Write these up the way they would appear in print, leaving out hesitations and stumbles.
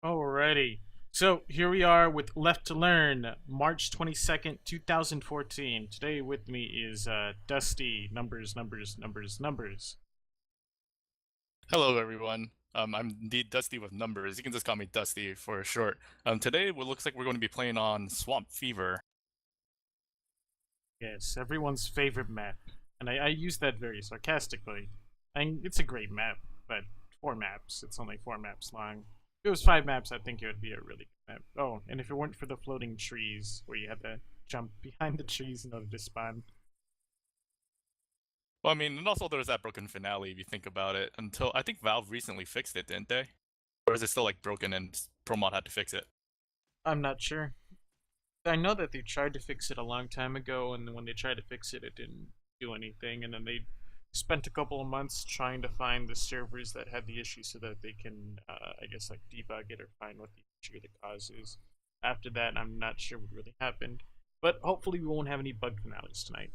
Alrighty. So here we are with Left to Learn, March 22nd, 2014. Today with me is Dusty. Numbers. Hello, everyone. I'm indeed Dusty with numbers. You can just call me Dusty for short. Today, it looks like we're going to be playing on Swamp Fever. Yes, everyone's favorite map. And I use that very sarcastically. It's a great map, but 4 maps. It's only 4 maps long. If it was 5 maps, I think it would be a really good map. Oh, and if it weren't for the floating trees, where you had to jump behind the trees in order to spawn. Well, I mean, and also there's that broken finale if you think about it. Until I think Valve recently fixed it, didn't they? Or is it still like broken and ProMod had to fix it? I'm not sure. I know that they tried to fix it a long time ago, and when they tried to fix it, it didn't do anything. And then they spent a couple of months trying to find the servers that had the issue so that they can, I guess, like debug it or find what the issue the cause is. After that, I'm not sure what really happened, but hopefully we won't have any bug finales tonight.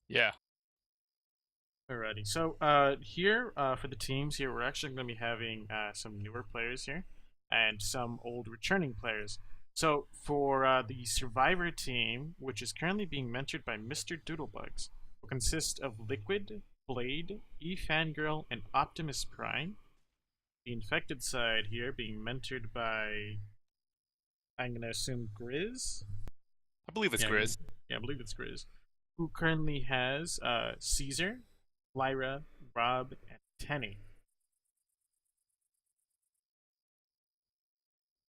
Yeah. Alrighty, so here for the teams here, we're actually going to be having some newer players here and some old returning players. So for the Survivor team, which is currently being mentored by Mr. Doodlebugs, will consist of Liquid, Blade, E-Fangirl, and Optimus Prime. The Infected side here being mentored by, I'm going to assume, Grizz? I believe it's Yeah, Grizz. yeah, I believe it's Grizz. Who currently has Caesar, Lyra, Rob, and Tenny.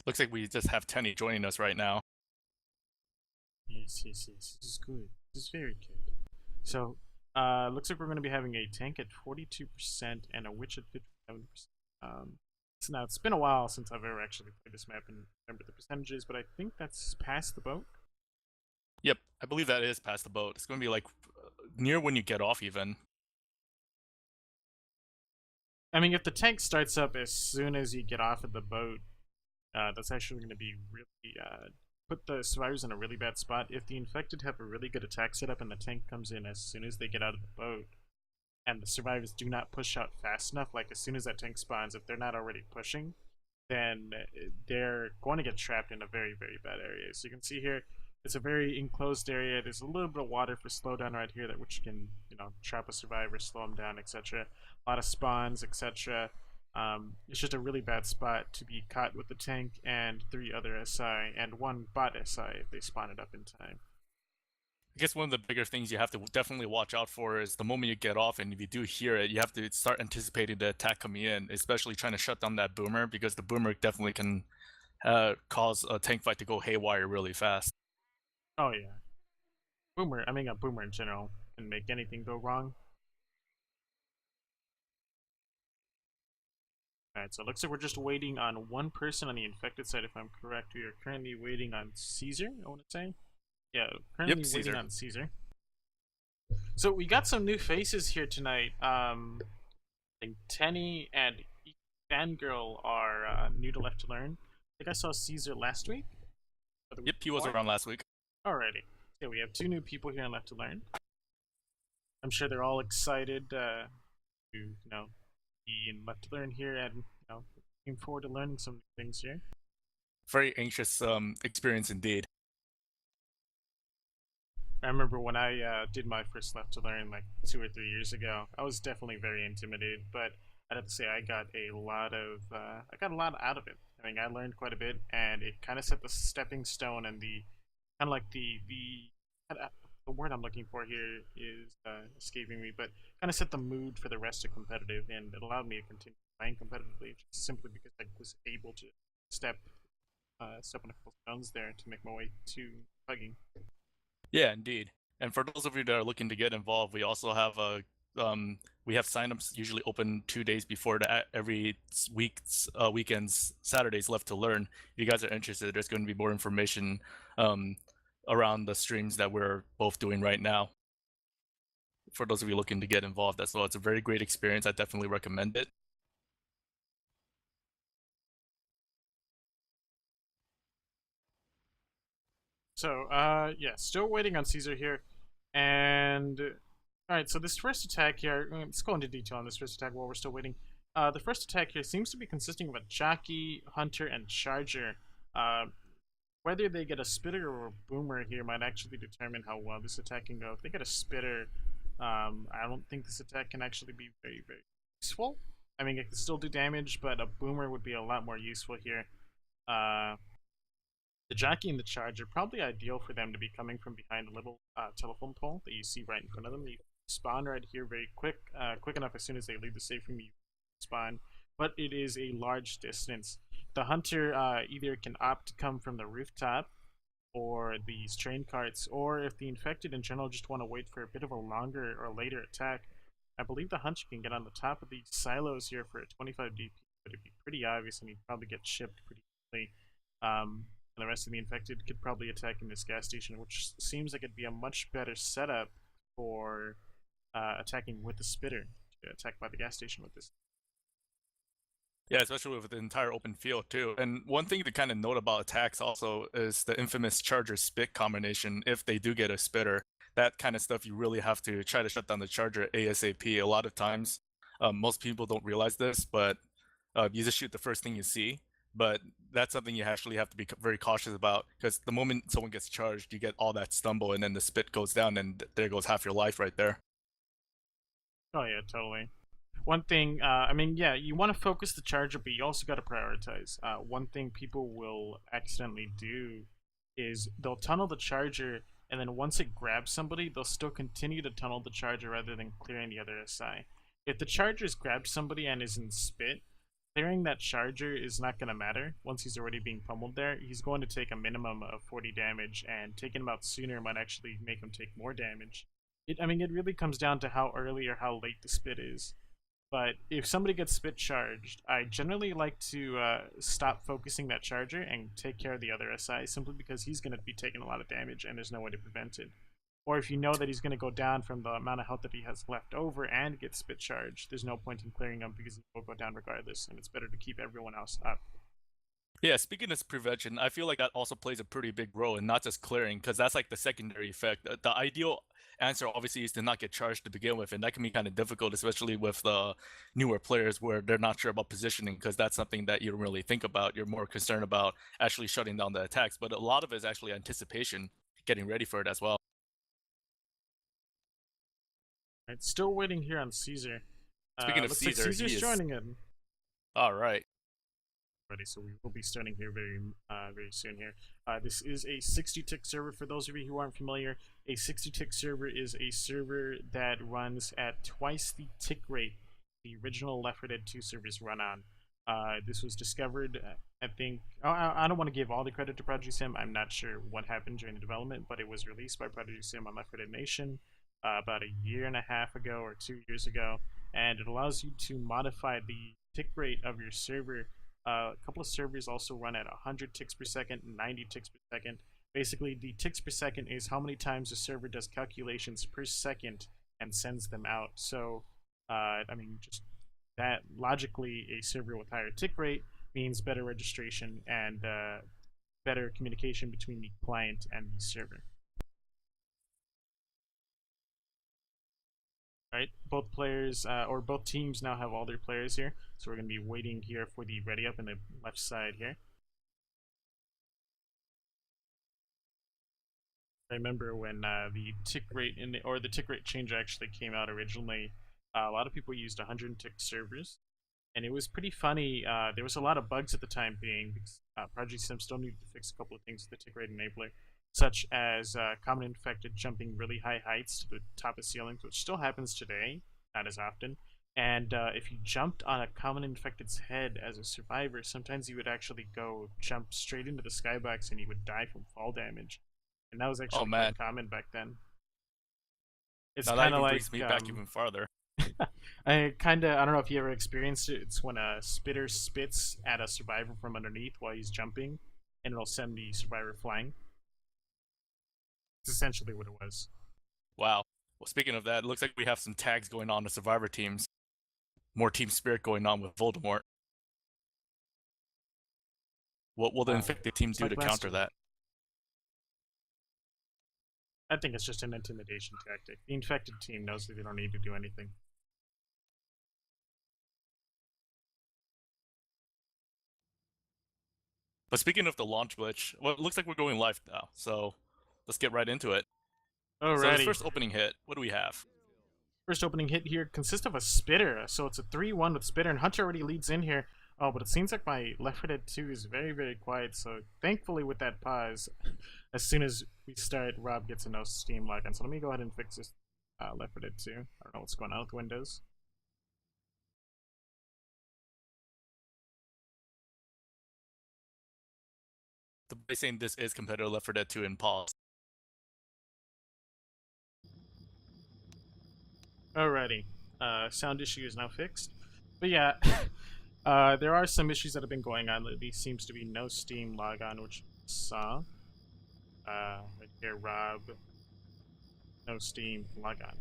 Looks like we just have Tenny joining us right now. Yes. This is good. This is very good. So, looks like we're going to be having a tank at 42% and a witch at 57%. So now, it's been a while since I've ever actually played this map and remember the percentages, but I think that's past the boat. Yep, I believe that is past the boat. It's going to be like near when you get off even. I mean, if the tank starts up as soon as you get off of the boat, that's actually going to be really put the survivors in a really bad spot. If the infected have a really good attack setup and the tank comes in as soon as they get out of the boat, and the survivors do not push out fast enough, like as soon as that tank spawns, if they're not already pushing, then they're going to get trapped in a very, very bad area. So you can see here, it's a very enclosed area. There's a little bit of water for slowdown right here, that which can, trap a survivor, slow them down, etc. A lot of spawns, etc. It's just a really bad spot to be caught with the tank and 3 other SI and 1 bot SI if they spawn it up in time. I guess one of the bigger things you have to definitely watch out for is the moment you get off, and if you do hear it, you have to start anticipating the attack coming in, especially trying to shut down that boomer, because the boomer definitely can cause a tank fight to go haywire really fast. Oh yeah, boomer. I mean, a boomer in general can make anything go wrong. Alright, so it looks like we're just waiting on 1 person on the infected side, if I'm correct. We are currently waiting on Caesar, I want to say. Yeah, currently Yep, waiting Caesar. on Caesar. So we got some new faces here tonight. I think Tenny and Fangirl are new to Left to Learn. I think I saw Caesar last week. Or the week Yep, he was before. around last week. Alrighty. Yeah, we have 2 new people here on Left to Learn. I'm sure they're all excited to, be in Left to Learn here and, looking forward to learning some things here. Very anxious experience indeed. I remember when I did my first Left to Learn like 2 or 3 years ago. I was definitely very intimidated, but I'd have to say I got a lot out of it. I mean, I learned quite a bit, and it kind of set the stepping stone and the kind of like the word I'm looking for here is escaping me, but kind of set the mood for the rest of competitive, and it allowed me to continue playing competitively just simply because I was able to step step on a couple stones there to make my way to hugging. Yeah, indeed. And for those of you that are looking to get involved, we also have we have signups usually open 2 days before every week's weekends Saturdays Left to Learn. If you guys are interested, there's going to be more information around the streams that we're both doing right now. For those of you looking to get involved as well, it's a very great experience. I definitely recommend it. So, yeah, still waiting on Caesar here. And, alright, so this first attack here, let's go into detail on this first attack while we're still waiting. The first attack here seems to be consisting of a jockey, hunter, and charger. Uh, Whether they get a spitter or a boomer here might actually determine how well this attack can go. If they get a spitter, I don't think this attack can actually be very, very useful. I mean, it can still do damage, but a boomer would be a lot more useful here. Uh, the jockey and the charger probably ideal for them to be coming from behind a little telephone pole that you see right in front of them. You spawn right here very quick enough as soon as they leave the safe room. You spawn, but it is a large distance. The hunter either can opt to come from the rooftop or these train carts, or if the infected in general just want to wait for a bit of a longer or later attack, I believe the hunter can get on the top of these silos here for a 25 DP, but it'd be pretty obvious and he'd probably get chipped pretty quickly. And the rest of the infected could probably attack in this gas station, which seems like it'd be a much better setup for attacking with the spitter, to attack by the gas station with this. Yeah, especially with the entire open field too. And one thing to kind of note about attacks also is the infamous charger spit combination. If they do get a spitter, that kind of stuff you really have to try to shut down the charger ASAP. A lot of times, most people don't realize this, but you just shoot the first thing you see. But that's something you actually have to be very cautious about, because the moment someone gets charged, you get all that stumble, and then the spit goes down, and there goes half your life right there. Oh yeah, totally. One thing, I mean, yeah, you want to focus the charger, but you also got to prioritize. One thing people will accidentally do is they'll tunnel the charger, and then once it grabs somebody, they'll still continue to tunnel the charger rather than clearing the other SI. If the charger's grabbed somebody and is in spit, clearing that charger is not going to matter. Once he's already being pummeled there, he's going to take a minimum of 40 damage, and taking him out sooner might actually make him take more damage. I mean, it really comes down to how early or how late the spit is. But if somebody gets spit charged, I generally like to stop focusing that charger and take care of the other SI, simply because he's going to be taking a lot of damage and there's no way to prevent it. Or if you know that he's going to go down from the amount of health that he has left over and get spit charged, there's no point in clearing him because he will go down regardless, and it's better to keep everyone else up. Yeah, speaking of prevention, I feel like that also plays a pretty big role in not just clearing, because that's like the secondary effect. The ideal answer obviously is to not get charged to begin with, and that can be kind of difficult, especially with the newer players where they're not sure about positioning, because that's something that you don't really think about. You're more concerned about actually shutting down the attacks, but a lot of it is actually anticipation, getting ready for it as well. Right, still waiting here on Caesar. Speaking of Looks like Caesar, he Caesar's is joining in. all right. Ready, so we will be starting here very soon here. This is a 60 tick server. For those of you who aren't familiar, a 60 tick server is a server that runs at twice the tick rate the original Left 4 Dead 2 servers run on. This was discovered, I think. I don't want to give all the credit to Prodigy Sim. I'm not sure what happened during the development, but it was released by Prodigy Sim on Left 4 Dead Nation about a year and a half ago or 2 years ago, and it allows you to modify the tick rate of your server. A couple of servers also run at 100 ticks per second, 90 ticks per second. Basically, the ticks per second is how many times the server does calculations per second and sends them out. So, I mean, just that logically, a server with higher tick rate means better registration and better communication between the client and the server. Right, both players or both teams now have all their players here, so we're going to be waiting here for the ready up in the left side here. I remember when the tick rate or the tick rate change actually came out originally. A lot of people used 100 tick servers, and it was pretty funny. There was a lot of bugs at the time being because Project Sim still needed to fix a couple of things with the tick rate enabler, such as common infected jumping really high heights to the top of ceilings, which still happens today, not as often. And if you jumped on a common infected's head as a survivor, sometimes you would actually go jump straight into the skybox and you would die from fall damage. And that was Oh actually man, quite common back then. It's now that kind of even like brings me back even farther. I don't know if you ever experienced it. It's when a spitter spits at a survivor from underneath while he's jumping, and it'll send the survivor flying. It's essentially what it was. Wow. Well, speaking of that, it looks like we have some tags going on with survivor teams. More team spirit going on with Voldemort. What will the infected team It's do like to last counter year. that? I think it's just an intimidation tactic. The infected team knows that they don't need to do anything. But speaking of the launch glitch, well, it looks like we're going live now, so let's get right into it. So the Alrighty. first opening hit, what do we have? First opening hit here consists of a spitter, so it's a 3-1 with spitter, and Hunter already leads in here. Oh, but it seems like my Left 4 Dead 2 is very, very quiet, so thankfully with that pause, as soon as we start, Rob gets a no Steam login. So let me go ahead and fix this Left 4 Dead 2. I don't know what's going on with Windows. By saying this is competitive Left 4 Dead 2 in pause. Alrighty. Sound issue is now fixed. But yeah, there are some issues that have been going on lately. Seems to be no Steam logon, which I saw. Right here, Rob. No Steam logon.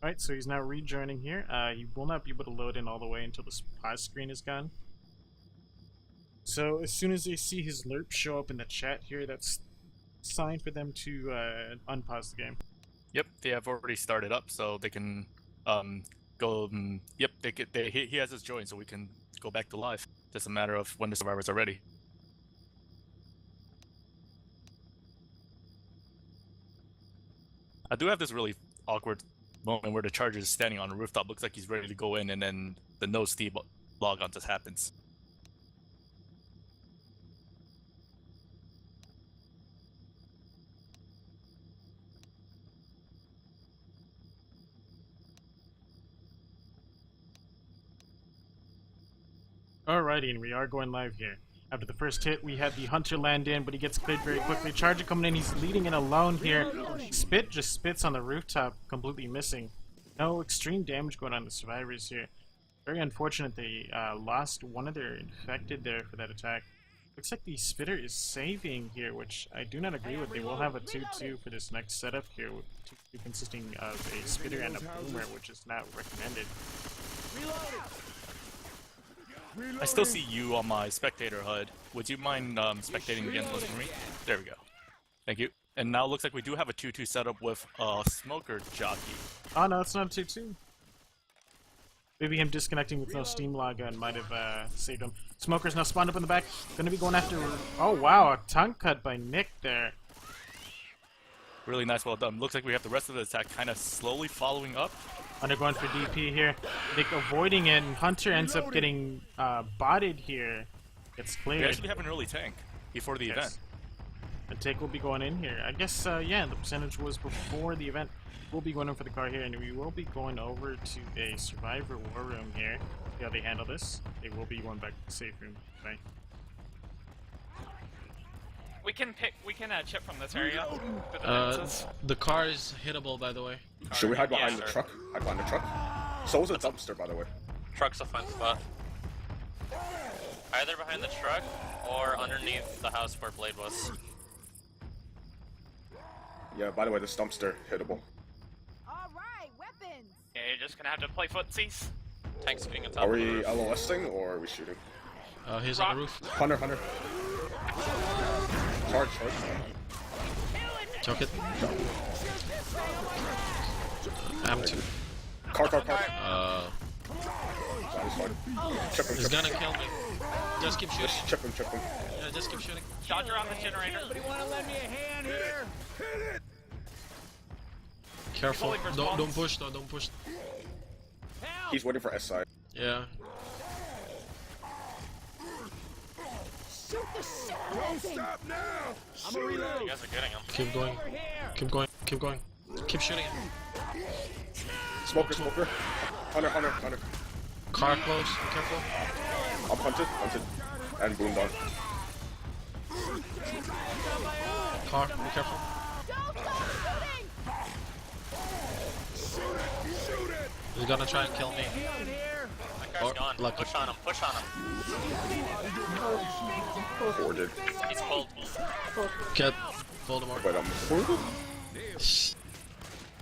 Alright, so he's now rejoining here. He will not be able to load in all the way until the pause screen is gone. So as soon as they see his lerp show up in the chat here, that's sign for them to unpause the game. Yep, they have already started up, so they can go. Yep, he has his join, so we can go back to live. Just a matter of when the survivors are ready. I do have this really awkward moment where the Charger is standing on a rooftop, looks like he's ready to go in, and then the no Steam logon just happens. Alrighty, and we are going live here. After the first hit, we had the Hunter land in, but he gets cleared very quickly. Charger coming in, he's leading in alone here. Spit just spits on the rooftop, completely missing. No extreme damage going on the survivors here. Very unfortunate they lost one of their infected there for that attack. Looks like the Spitter is saving here, which I do not agree with. They will have a 2-2 for this next setup here, with 2-2 consisting of a Spitter and a Boomer, which is not recommended. I still see you on my spectator HUD. Would you mind spectating again close to me? There we go. Thank you. And now it looks like we do have a 2-2 setup with a Smoker jockey. Oh no, it's not a 2-2. Maybe him disconnecting with no Steam logon might have saved him. Smoker's now spawned up in the back. Gonna be going after... Oh wow, a tongue cut by Nick there. Really nice, well done. Looks like we have the rest of the attack kind of slowly following up. Hunter going for DP here. Nick avoiding it, and Hunter ends up getting botted here. Gets cleared. We actually have an early tank before the event. The take will be going in here. I guess, yeah, the percentage was before the event. We'll be going in for the car here, and we will be going over to a Survivor War Room here. See how they handle this. They will be going back to the safe room. Right? We can chip from this area. The car is hittable, by the way. Should we hide behind the truck? Hide behind the truck? So is a dumpster, by the way. Truck's a fun spot. Either behind the truck or underneath the house where Blade was. Yeah, by the way, this dumpster hittable. Alright, weapons! Yeah, you're just gonna have to play footsies. Tank's sitting on top Are of the we roof. LOSing or are we shooting? He's on the roof. Hunter. Charge. Choke it. I'm too. Car. He's Chip him. gonna kill me. Just keep shooting. Chip him. Yeah, just keep shooting. Dodger on the generator. Careful. Fully response. Don't push though. Don't push. He's waiting for SI. Yeah. Shoot the shit out of him! You guys are getting him. Keep going. Keep going. Keep shooting. Smoker. Hunter. Car close. Be careful. I'm hunted. And boomed on. Car. Be careful. Don't stop shooting! He's gonna try and kill me. That car's gone. lucky. Push on him. Boarded. He's cold. Get Voldemort. But I'm boarded?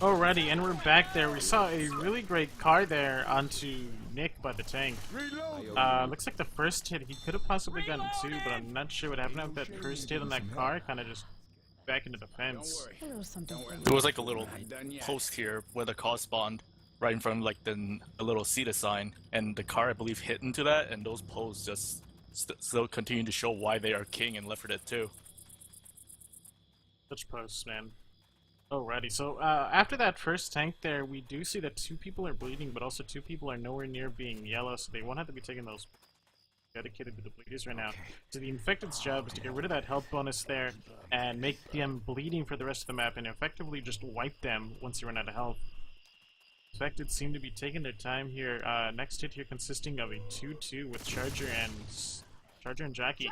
Alrighty, and we're back there. We saw a really great car there onto Nick by the tank. Looks like the first hit, he could have possibly gotten 2, but I'm not sure what happened with that first hit on that car. Kind of just back into the fence. A little something for you. There was like a little post here where the car spawned right in front of like the little CETA sign, and the car I believe hit into that, and those posts just still continuing to show why they are king in Left 4 Dead 2. Such posts, man. Alrighty, so after that first tank there, we do see that 2 people are bleeding, but also 2 people are nowhere near being yellow, so they won't have to be taking those dedicated to the bleeders right now. So the infected's job is to get rid of that health bonus there and make them bleeding for the rest of the map and effectively just wipe them once you run out of health. Infected seem to be taking their time here. Next hit here consisting of a 2-2 with Charger and Jackie.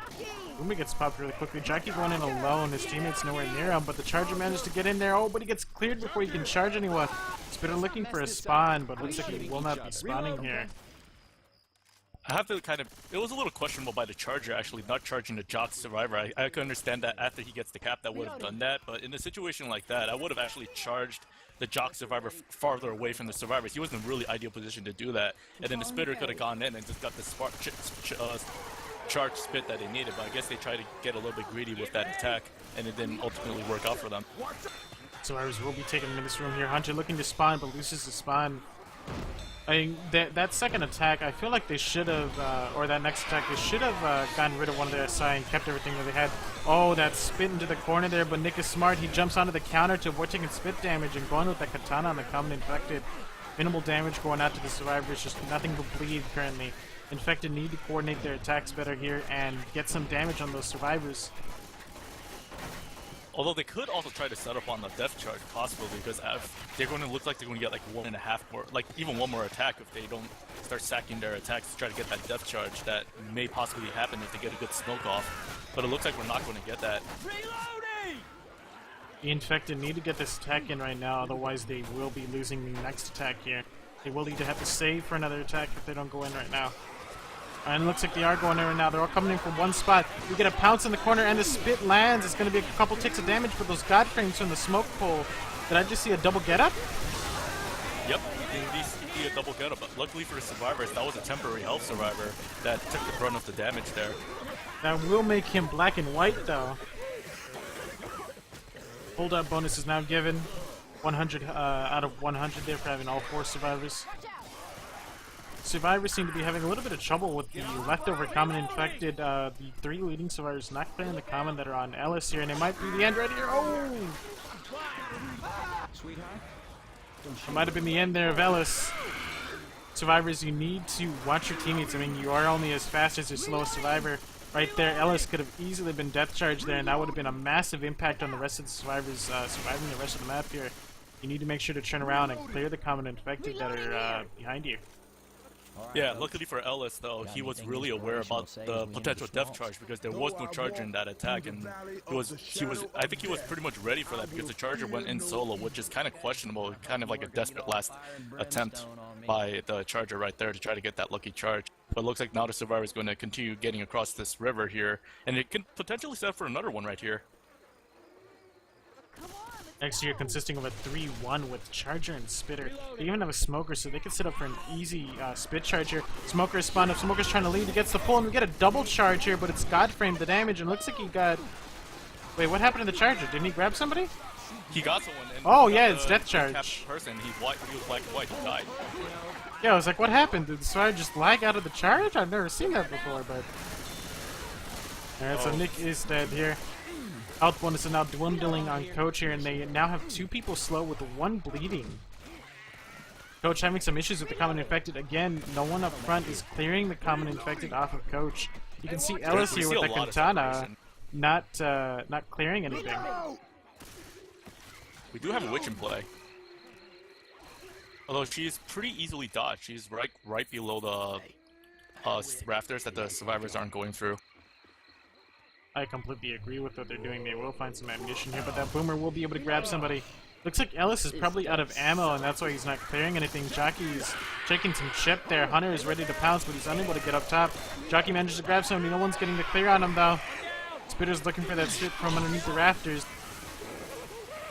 Boomer gets popped really quickly. Jackie going in alone. His teammate's nowhere near him, but the Charger manages to get in there. Oh, but he gets cleared before he can charge anyone. Spitter looking for a spawn, but looks like he will not be spawning here. I have to kind of... It was a little questionable by the Charger, actually, not charging the Jock Survivor. I could understand that after he gets the cap, that would have done that, but in a situation like that, I would have actually charged the Jock Survivor farther away from the Survivors. He was in a really ideal position to do that, and then the Spitter could have gone in and just got the charge spit that they needed, but I guess they tried to get a little bit greedy with that attack, and it didn't ultimately work out for them. Survivors will be taking them in this room here. Hunter looking to spawn, but loses the spawn. I mean, that second attack, I feel like they should have, or that next attack, they should have gotten rid of one of their SI and kept everything that they had. Oh, that spit into the corner there, but Nick is smart. He jumps onto the counter to avoid taking spit damage and going with that katana on the common infected. Minimal damage going out to the Survivors, just nothing but bleed currently. Infected need to coordinate their attacks better here and get some damage on those Survivors. Although they could also try to set up on the death charge, possibly, because they're going to look like they're going to get like 1.5 more, like even 1 more attack if they don't start sacking their attacks to try to get that death charge that may possibly happen if they get a good smoke off. But it looks like we're not going to get that. The Infected need to get this attack in right now, otherwise they will be losing the next attack here. They will either have to save for another attack if they don't go in right now. And it looks like they are going in right now. They're all coming in from one spot. We get a pounce in the corner and the spit lands. It's going to be a couple ticks of damage for those God frames from the smoke pole. Did I just see a double get up? Yep, you can see a double get up, but luckily for the Survivors, that was a temporary health Survivor that took the brunt of the damage there. That will make him black and white though. Hold up bonus is now given. 100 out of 100 there for having all 4 Survivors. Survivors seem to be having a little bit of trouble with the leftover common infected. The 3 leading Survivors not clearing the common that are on Ellis here, and it might be the end right here. Oh! It might have been the end there of Ellis. Survivors, you need to watch your teammates. I mean, you are only as fast as your slowest Survivor. Right there, Ellis could have easily been death charged there, and that would have been a massive impact on the rest of the Survivors surviving the rest of the map here. You need to make sure to turn around and clear the common infected that are behind you. Yeah, luckily for Ellis, though, he was really aware about the potential death charge because there was no Charger in that attack, and I think he was pretty much ready for that because the Charger went in solo, which is kind of questionable, kind of like a desperate last attempt by the Charger right there to try to get that lucky charge. But it looks like now the Survivor is going to continue getting across this river here, and it can potentially set up for another one right here. Next year consisting of a 3-1 with Charger and Spitter. They even have a Smoker, so they can set up for an easy spit charge here. Smoker is spawned up. Smoker's trying to lead. He gets the pull, and we get a double charge here, but it's Godframe the damage, and looks like he got... Wait, what happened to the Charger? Didn't he grab somebody? He got someone. And oh, yeah, it's death charge. Person. He was black and white. He died. Yeah, I was like, what happened? Did the Survivor just lag out of the charge? I've never seen that before, but... Alright, so Nick is dead here. Health bonus is now dwindling on Coach here, and they now have 2 people slow with 1 bleeding. Coach having some issues with the common infected. Again, no one up front is clearing the common infected off of Coach. You can see Ellis here with the katana not clearing anything. We do have a witch in play. Although she's pretty easily dodged. She's right below the rafters that the Survivors aren't going through. I completely agree with what they're doing. They will find some ammunition here, but that Boomer will be able to grab somebody. Looks like Ellis is probably out of ammo, and that's why he's not clearing anything. Jockey's taking some chip there. Hunter is ready to pounce, but he's unable to get up top. Jockey manages to grab somebody. No one's getting the clear on him, though. Spitter's looking for that spit from underneath the rafters.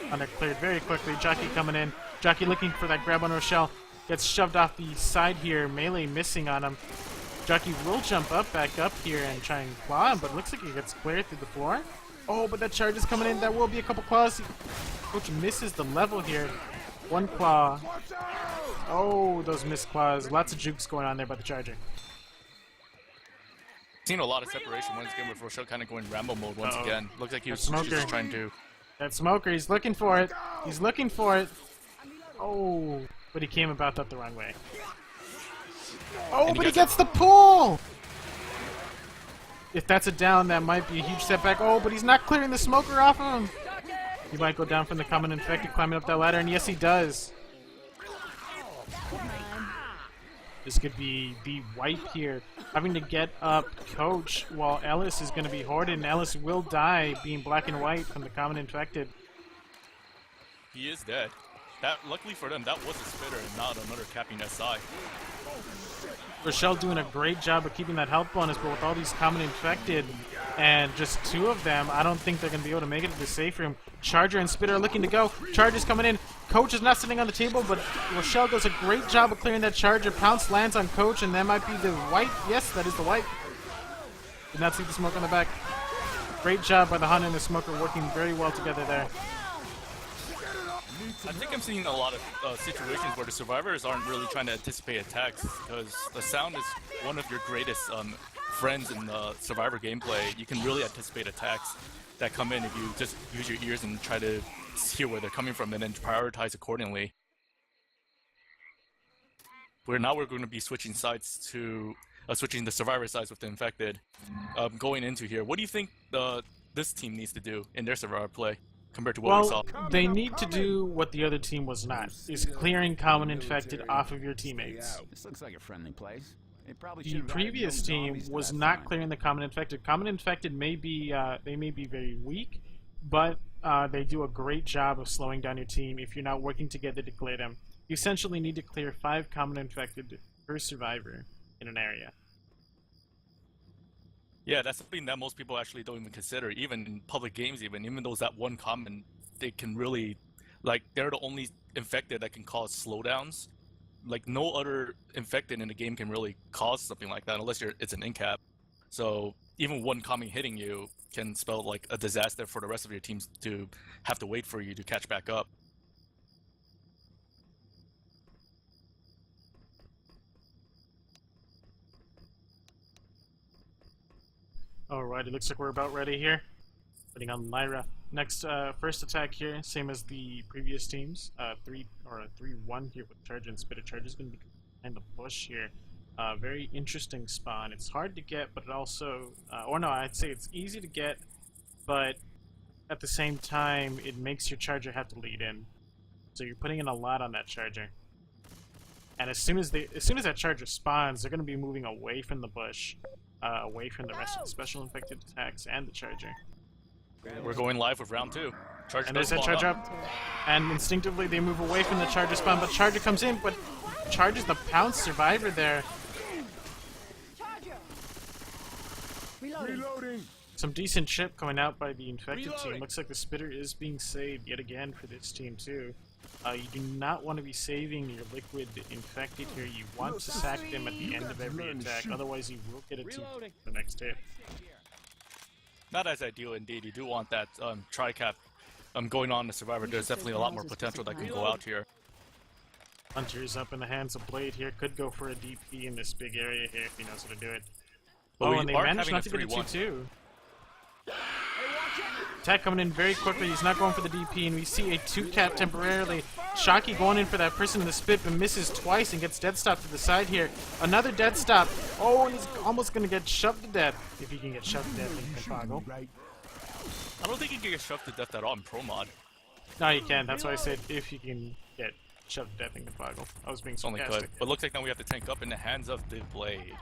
Hunter cleared very quickly. Jockey coming in. Jockey looking for that grab on Rochelle. Gets shoved off the side here. Melee missing on him. Jockey will jump back up here and try and claw him, but it looks like he gets cleared through the floor. Oh, but that charge is coming in. That will be a couple claws. Coach misses the level here. 1 claw. Oh, those missed claws. Lots of jukes going on there by the Charger. Seen a lot of separation once again with Rochelle kind of going Rambo mode once Uh-oh. again. Looks like he was Smoker. just trying to. That smoker, he's looking for it. He's looking for it. Oh, but he came about that the wrong way. Oh, And he but he gets gets the pull! If that's a down, that might be a huge setback. Oh, but he's not clearing the smoker off of him. He might go down from the common infected, climbing up that ladder, and yes, he does. This could be the wipe here. Having to get up Coach while Ellis is going to be hoarded, and Ellis will die being black and white from the common infected. He is dead. That luckily for them, that was a spitter and not another capping SI. Rochelle doing a great job of keeping that health bonus, but with all these common infected and just two of them, I don't think they're going to be able to make it to the safe room. Charger and Spitter are looking to go. Charger's coming in. Coach is not sitting on the table, but Rochelle does a great job of clearing that Charger. Pounce lands on Coach, and that might be the wipe. Yes, that is the wipe. Did not see the smoke on the back. Great job by the Hunter and the Smoker working very well together there. I think I'm seeing a lot of situations where the survivors aren't really trying to anticipate attacks because the sound is one of your greatest friends in the survivor gameplay. You can really anticipate attacks that come in if you just use your ears and try to hear where they're coming from and then prioritize accordingly. We're going to be switching sides to switching the survivor sides with the infected. Going into here, what do you think this team needs to do in their survivor play compared to what we saw? Well, they need to do what the other team was not, is clearing common infected off of your teammates. This looks like a friendly place. They probably The should previous team was not clearing the common infected. Common infected may be they may be very weak, but they do a great job of slowing down your team if you're not working together to clear them. You essentially need to clear 5 common infected per survivor in an area. Yeah, that's something that most people actually don't even consider, even in public games. Even though that one common, they can really, like, they're the only infected that can cause slowdowns. Like, no other infected in the game can really cause something like that unless it's an incap. So even one common hitting you can spell like a disaster for the rest of your teams to have to wait for you to catch back up. Alright, it looks like we're about ready here. Putting on Lyra. Next, first attack here, same as the previous teams. 3-1 here with Charge and Spitter. Charge is going to be behind the bush here. Very interesting spawn. It's hard to get, but it also, or no, I'd say it's easy to get, but at the same time, it makes your Charger have to lead in. So you're putting in a lot on that Charger. And as soon as that Charger spawns, they're going to be moving away from the bush. Away from the rest of the special infected attacks and the Charger. We're going live with round 2. Charger And there's does that spawn Charger up. And instinctively they move away from the Charger spawn, but Charger comes in, but Charger's the pounce survivor there. Charger! Reloading. Some decent chip coming out by the infected team. Looks like the Spitter is being saved yet again for this team too. You do not want to be saving your liquid infected here. You want to sack them at the end of every attack, otherwise you will get a team the next hit. Not as ideal indeed. You do want that tri-cap going on the survivor. There's definitely a lot more potential that can go out here. Hunter's up in the hands of Blade here. Could go for a DP in this big area here if he knows how to do it. But Oh, we and they are managed having not a to get a 3-1. 2-2. Attack coming in very quickly. He's not going for the DP, and we see a 2-cap temporarily. Shocky going in for that person in the spit, but misses twice and gets dead stopped to the side here. Another dead stop. Oh, and he's almost going to get shoved to death. If he can get shoved to death in Chicago. I don't think he can get shoved to death at all in pro mod. No, you can. That's why I said if you can get shoved to death in Chicago. I was being Only sarcastic. could. But looks like now we have to tank up in the hands of the Blade.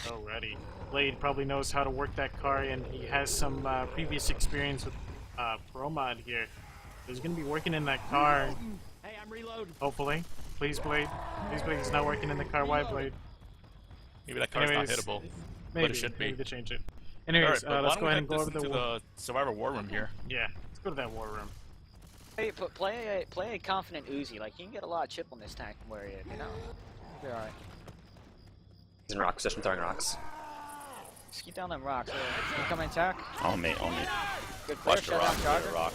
Alrighty. Blade probably knows how to work that car, and he has some previous experience with Pro Mod here. He's going to be working in that car. Hey, I'm reloading. Hopefully. Please, Blade. Please, Blade. He's not working in the car. Why, Blade? Maybe that car's Anyways, not hittable. Maybe. it should be. Maybe they change it. Alright, Anyways, but let's why go ahead don't and we go head over into the Survivor War Room here. Yeah, let's go to that war room. Hey, play a confident Uzi. Like, you can get a lot of chip on this tank from where you know. You'll be alright. He's in rock position, throwing rocks. Just keep down them rocks. Incoming attack. On me, on me. Good clear. Watch the Shut rock, down save Charger. the rock.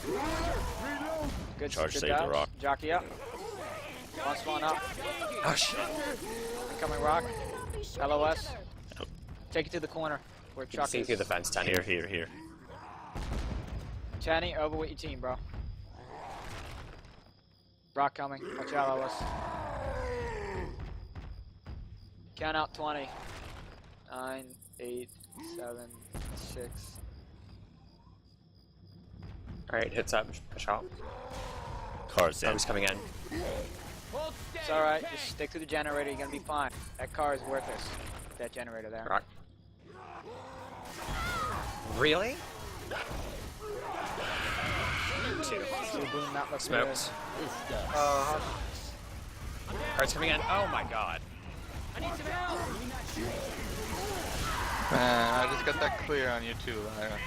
Good, Charge, good save the dodge. rock. Jockey up. One spawn up. Oh shit. Incoming rock. LOS. Take it to the corner where You can Chuck see is. through the fence, Tanny. Here. Channy, over with your team, bro. Brock coming. Watch out, Ellis. Count out 20. 9, 8, 7, 6. Alright, hits up. Shot. Car's in. He's coming in. It's alright, just stick to the generator, you're gonna be fine. That car is worthless. That generator there. Rock. Really? 2. Two boom, not looking Smokes. Car's coming in. Oh my god. Man, I just got that clear on you too, Lyra.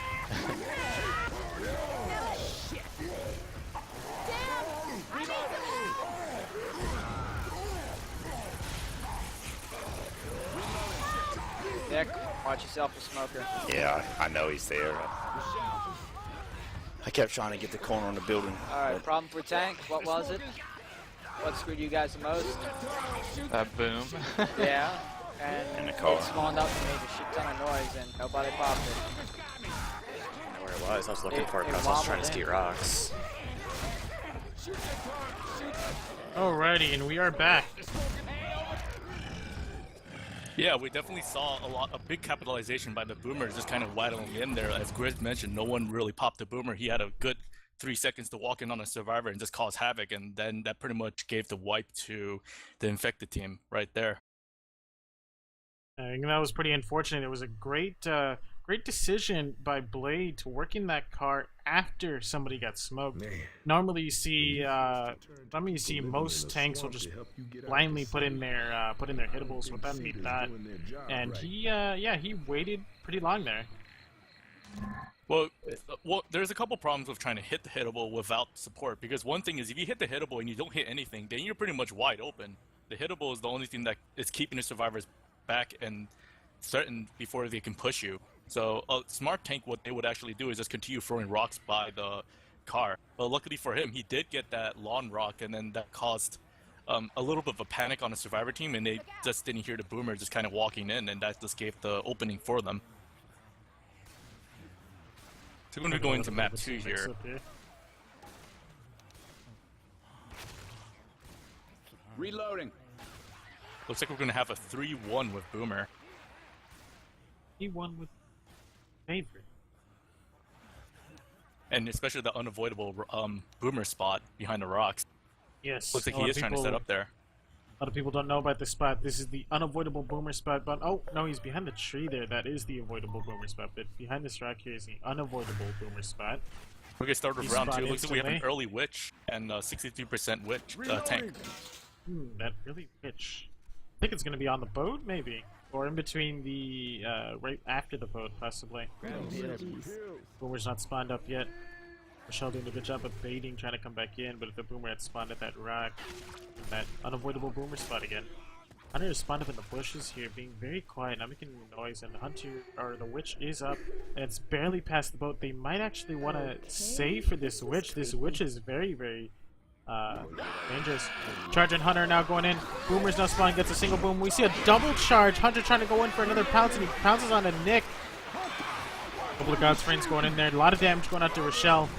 Nick, watch yourself, a smoker. Yeah, I know he's there. I kept trying to get the corner on the building. Alright, problem for tank, what was it? What screwed you guys the most? That boom. Yeah, and In the car. it spawned up and made a shit ton of noise and nobody popped it. I don't know where it was. I was looking It- for it, it but I was also trying wobbled to ski in. rocks. Alrighty, and we are back. Yeah, we definitely saw a big capitalization by the boomer, just kind of waddling in there. As Grizz mentioned, no one really popped the boomer. He had a good 3 seconds to walk in on a survivor and just cause havoc, and then that pretty much gave the wipe to the infected team right there. I think that was pretty unfortunate. It was a great decision by Blade to work in that car after somebody got smoked. Normally you see most tanks will just blindly put in their hittables without any thought, and he waited pretty long there. Well, there's a couple problems with trying to hit the hittable without support, because one thing is if you hit the hittable and you don't hit anything, then you're pretty much wide open. The hittable is the only thing that is keeping the survivors back and certain before they can push you. So a smart tank, what they would actually do is just continue throwing rocks by the car. But luckily for him, he did get that lawn rock, and then that caused a little bit of a panic on the survivor team, and they just didn't hear the boomer just kind of walking in, and that just gave the opening for them. So we're going to be going to map 2 here. Reloading. Looks like we're going to have a 3-1 with boomer. He won with favorite. And especially the unavoidable boomer spot behind the rocks. Yes. Looks like a he lot is of trying to people- set up there. A lot of people don't know about this spot. This is the unavoidable boomer spot, but oh no, he's behind the tree there. That is the avoidable boomer spot, but behind this rock here is the unavoidable boomer spot. We're going to start with He's round 2. spotted Looks like we have an instantly. early witch and 63% witch tank. That really pitch. I think it's gonna be on the boat, maybe, or in between the right after the boat, possibly. Boomer's not spawned up yet. Michelle doing a good job of baiting, trying to come back in, but if the boomer had spawned at that rock, in that unavoidable boomer spot again. Hunter is spawned up in the bushes here, being very quiet, not making any noise, and the hunter, or the witch, is up, and it's barely past the boat. They might actually want to save for this witch. This witch is very, very dangerous. Charge and Hunter now going in. Boomer's now spawning, gets a single boom. We see a double charge. Hunter trying to go in for another pounce, and he pounces on a Nick. A couple of God's friends going in there. A lot of damage going out to Rochelle.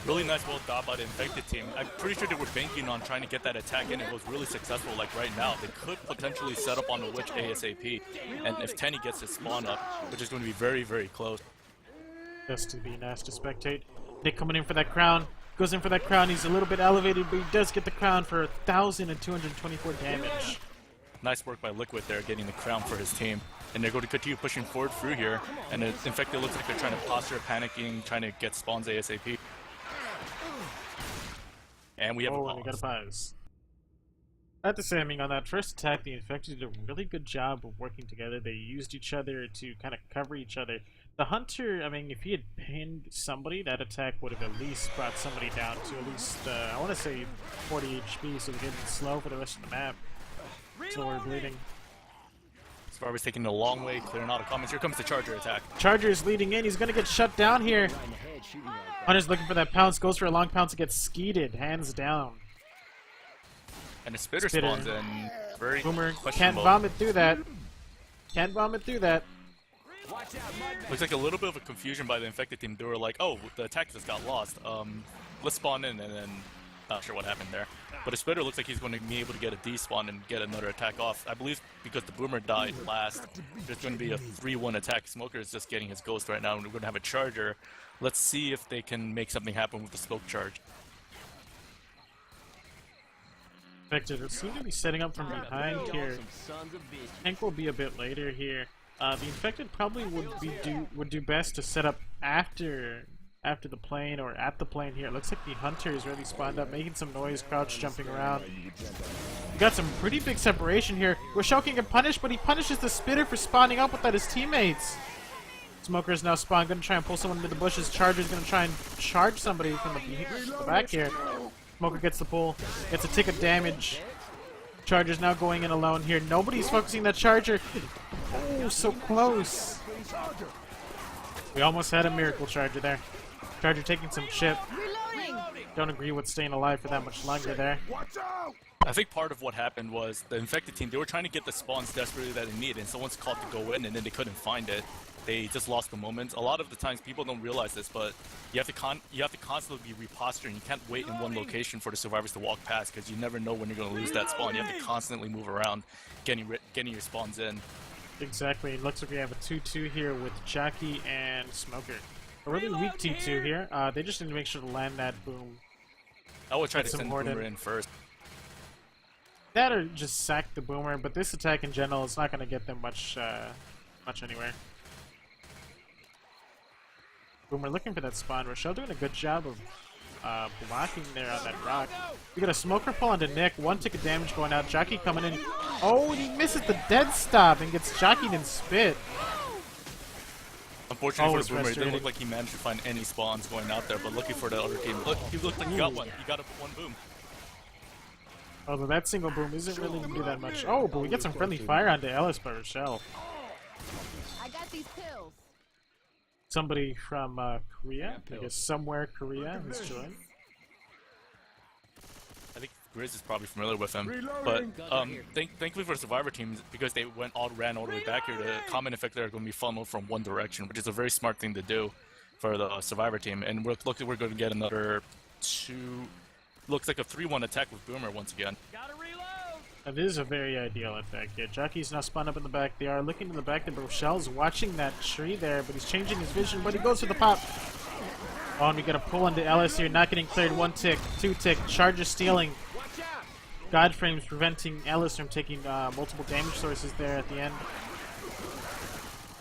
Really nice well done by the infected team. I'm pretty sure they were banking on trying to get that attack in. It was really successful. Like right now, they could potentially set up on the witch ASAP. And if Tenny gets his spawn up, which is going to be very, very close. Just to be nice to spectate. Nick coming in for that crown. Goes in for that crown. He's a little bit elevated, but he does get the crown for 1,224 damage. Nice work by Liquid there, getting the crown for his team. And they're going to continue pushing forward through here. And in fact, it looks like they're trying to posture, panicking, trying to get spawns ASAP. And we have a and we got a pause. pause. I have to say, I mean, on that first attack, the infected did a really good job of working together. They used each other to kind of cover each other. The hunter, I mean, if he had pinned somebody, that attack would have at least brought somebody down to at least, I want to say 40 HP, so we're getting slow for the rest of the map. So we're bleeding. Survivor's taking a long way, clearing out of comments. Here comes the Charger attack. Charger is leading in. He's going to get shut down here. Hunter's looking for that pounce. Goes for a long pounce and gets skeeted. Hands down. And the spitter Spitter. spawns in. Very Boomer can't questionable. vomit through that. Can't vomit through that. Looks like a little bit of a confusion by the infected team. They were like, oh, the attack just got lost. Let's spawn in, and then not sure what happened there. But a spitter looks like he's going to be able to get a despawn and get another attack off. I believe because the boomer died last, there's going to be a 3-1 attack. Smoker is just getting his ghost right now, and we're going to have a charger. Let's see if they can make something happen with the smoke charge. Infected seem to be setting up from behind here. Tank will be a bit later here. The infected probably would do best to set up after the plane or at the plane here. It looks like the hunter is really spawned up, making some noise, crouch jumping around. We got some pretty big separation here. Rochelle can get punished, but he punishes the spitter for spawning up without his teammates. Smoker's now spawned, gonna try and pull someone into the bushes. Charger's gonna try and charge somebody from the back here. Smoker gets the pull, gets a tick of damage. Charger's now going in alone here. Nobody's focusing that Charger. Oh, so close. We almost had a miracle Charger there. Charger taking some chip. Don't agree with staying alive for that much longer there. I think part of what happened was the infected team, they were trying to get the spawns desperately that they needed, and someone's called to go in, and then they couldn't find it. They just lost the moment. A lot of the times people don't realize this, but you have to constantly be reposturing. You can't wait in one location for the survivors to walk past, because you never know when you're going to lose that spawn. You have to constantly move around, getting your spawns in. Exactly. It looks like we have a 2-2 here with Jockey and Smoker. A really weak T2 here. They just need to make sure to land that boom. I would try to Some send Horde Boomer in first. That or just sack the boomer, but this attack in general is not going to get them much anywhere. Boomer looking for that spawn. Rochelle doing a good job of blocking there on that rock. We got a smoker pull onto Nick. One tick of damage going out. Jockey coming in. Oh, and he misses the dead stop and gets jockeyed and spit. Unfortunately for the Boomer, it didn't look like he managed to find any spawns going out there, but lucky for the other team. Look, he looked like he got one. He got one boom. Although that single boom isn't really going to do that much. Oh, but we get some friendly fire onto Ellis by Rochelle. I got these pills. Somebody from Korea, I guess somewhere Korea, has joined. I think Grizz is probably familiar with him, but thankfully for the Survivor team, because they ran all the way back here, the common infected are going to be funneled from one direction, which is a very smart thing to do for the Survivor team. And we're going to get another looks like a 3-1 attack with Boomer once again. That is a very ideal attack here. Jockey's now spun up in the back. They are looking in the back there, but Rochelle's watching that tree there, but he's changing his vision, but he goes for the pop. Oh, and we got a pull into Ellis here, not getting cleared. 1 tick, 2 tick, Charger stealing. Godframe's preventing Ellis from taking multiple damage sources there at the end.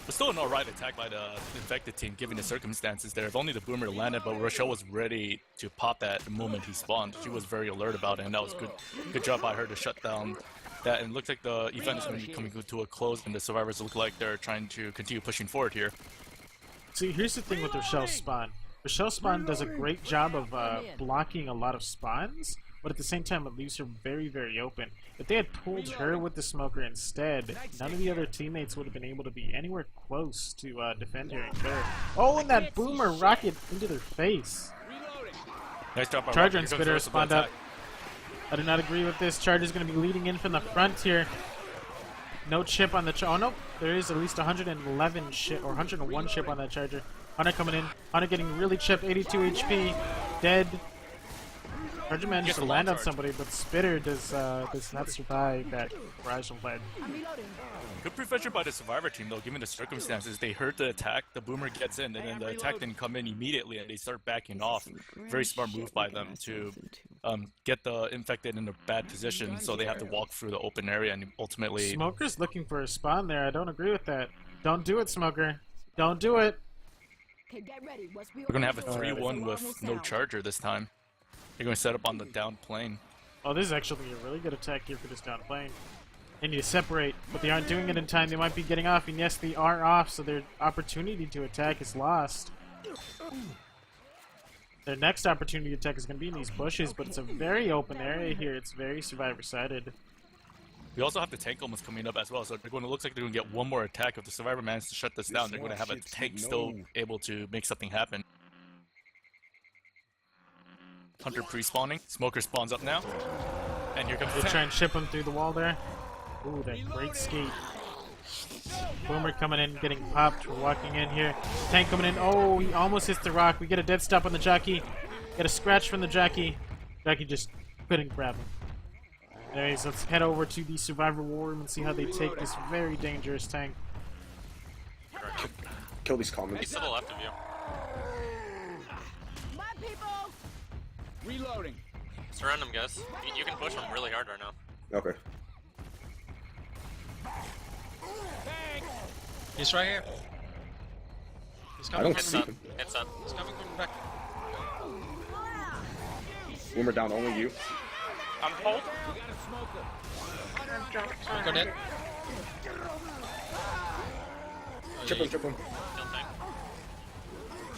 But still an alright attack by the infected team, given the circumstances there. If only the Boomer landed, but Rochelle was ready to pop that the moment he spawned. She was very alert about it, and that was good job by her to shut down that. And it looks like the event is going to be coming to a close, and the survivors look like they're trying to continue pushing forward here. See, here's the thing with Rochelle's spawn. Rochelle's spawn does a great job of blocking a lot of spawns, but at the same time it leaves her very, very open. If they had pulled her with the smoker instead, none of the other teammates would have been able to be anywhere close to defend her and clear. Oh, and that boomer rocket into their face. Nice job by Charger Rocket. and Spitter spawned up. I do not agree with this. Charger's going to be leading in from the front here. No chip on the oh no, there is at least 111 chip or 101 chip on that Charger. Hunter coming in. Hunter getting really chipped, 82 HP, dead. Charger managed to land on somebody, but Spitter does not survive that barrage of lead. Good prevention by the Survivor team, though, given the circumstances. They heard the attack, the Boomer gets in, and then the attack didn't come in immediately, and they start backing off. Very smart move by them to get the infected in a bad position, so they have to walk through the open area, and ultimately... Smoker's looking for a spawn there. I don't agree with that. Don't do it, Smoker. Don't do it. We're going to have a 3-1 with no Charger this time. They're going to set up on the down plane. Oh, this is actually a really good attack here for this down plane. They need to separate, but they aren't doing it in time. They might be getting off, and yes, they are off, so their opportunity to attack is lost. Their next opportunity to attack is going to be in these bushes, but it's a very open area here. It's very survivor-sided. We also have the tank almost coming up as well, so it looks like they're going to get one more attack. If the Survivor manages to shut this down, they're going to have a tank still able to make something happen. Hunter pre-spawning. Smoker spawns up now. And And here comes They the try tank. and chip him through the wall there. Ooh, that great skate. Boomer coming in, getting popped. We're walking in here. Tank coming in. Oh, he almost hits the rock. We get a dead stop on the jockey. Get a scratch from the jockey. Jockey just couldn't grab him. Anyways, let's head over to the Survivor War Room and see how they take this very dangerous tank. Kill these commons. He's to the left of you. My people! Reloading. Surround him, guys. You can push him really hard right now. Okay. He's right here. He's I coming don't from see the him. Hits up. He's coming from the back. Boomer down, only you. I'm cold. Smoker dead. Chip him, chip him. Kill tank.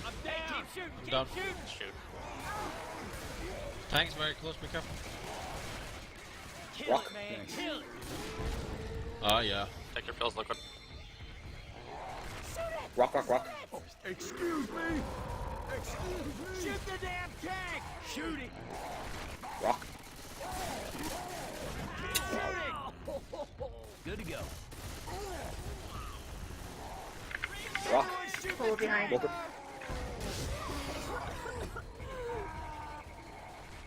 I'm down. Shoot. Tank's very close, be careful. Rock. Oh, yeah. Take your pills, liquid. Rock, rock, rock. Excuse me. Excuse me. Shoot the damn tank. Shoot it. Rock. Good to go. Rock. Hold behind. Smoker.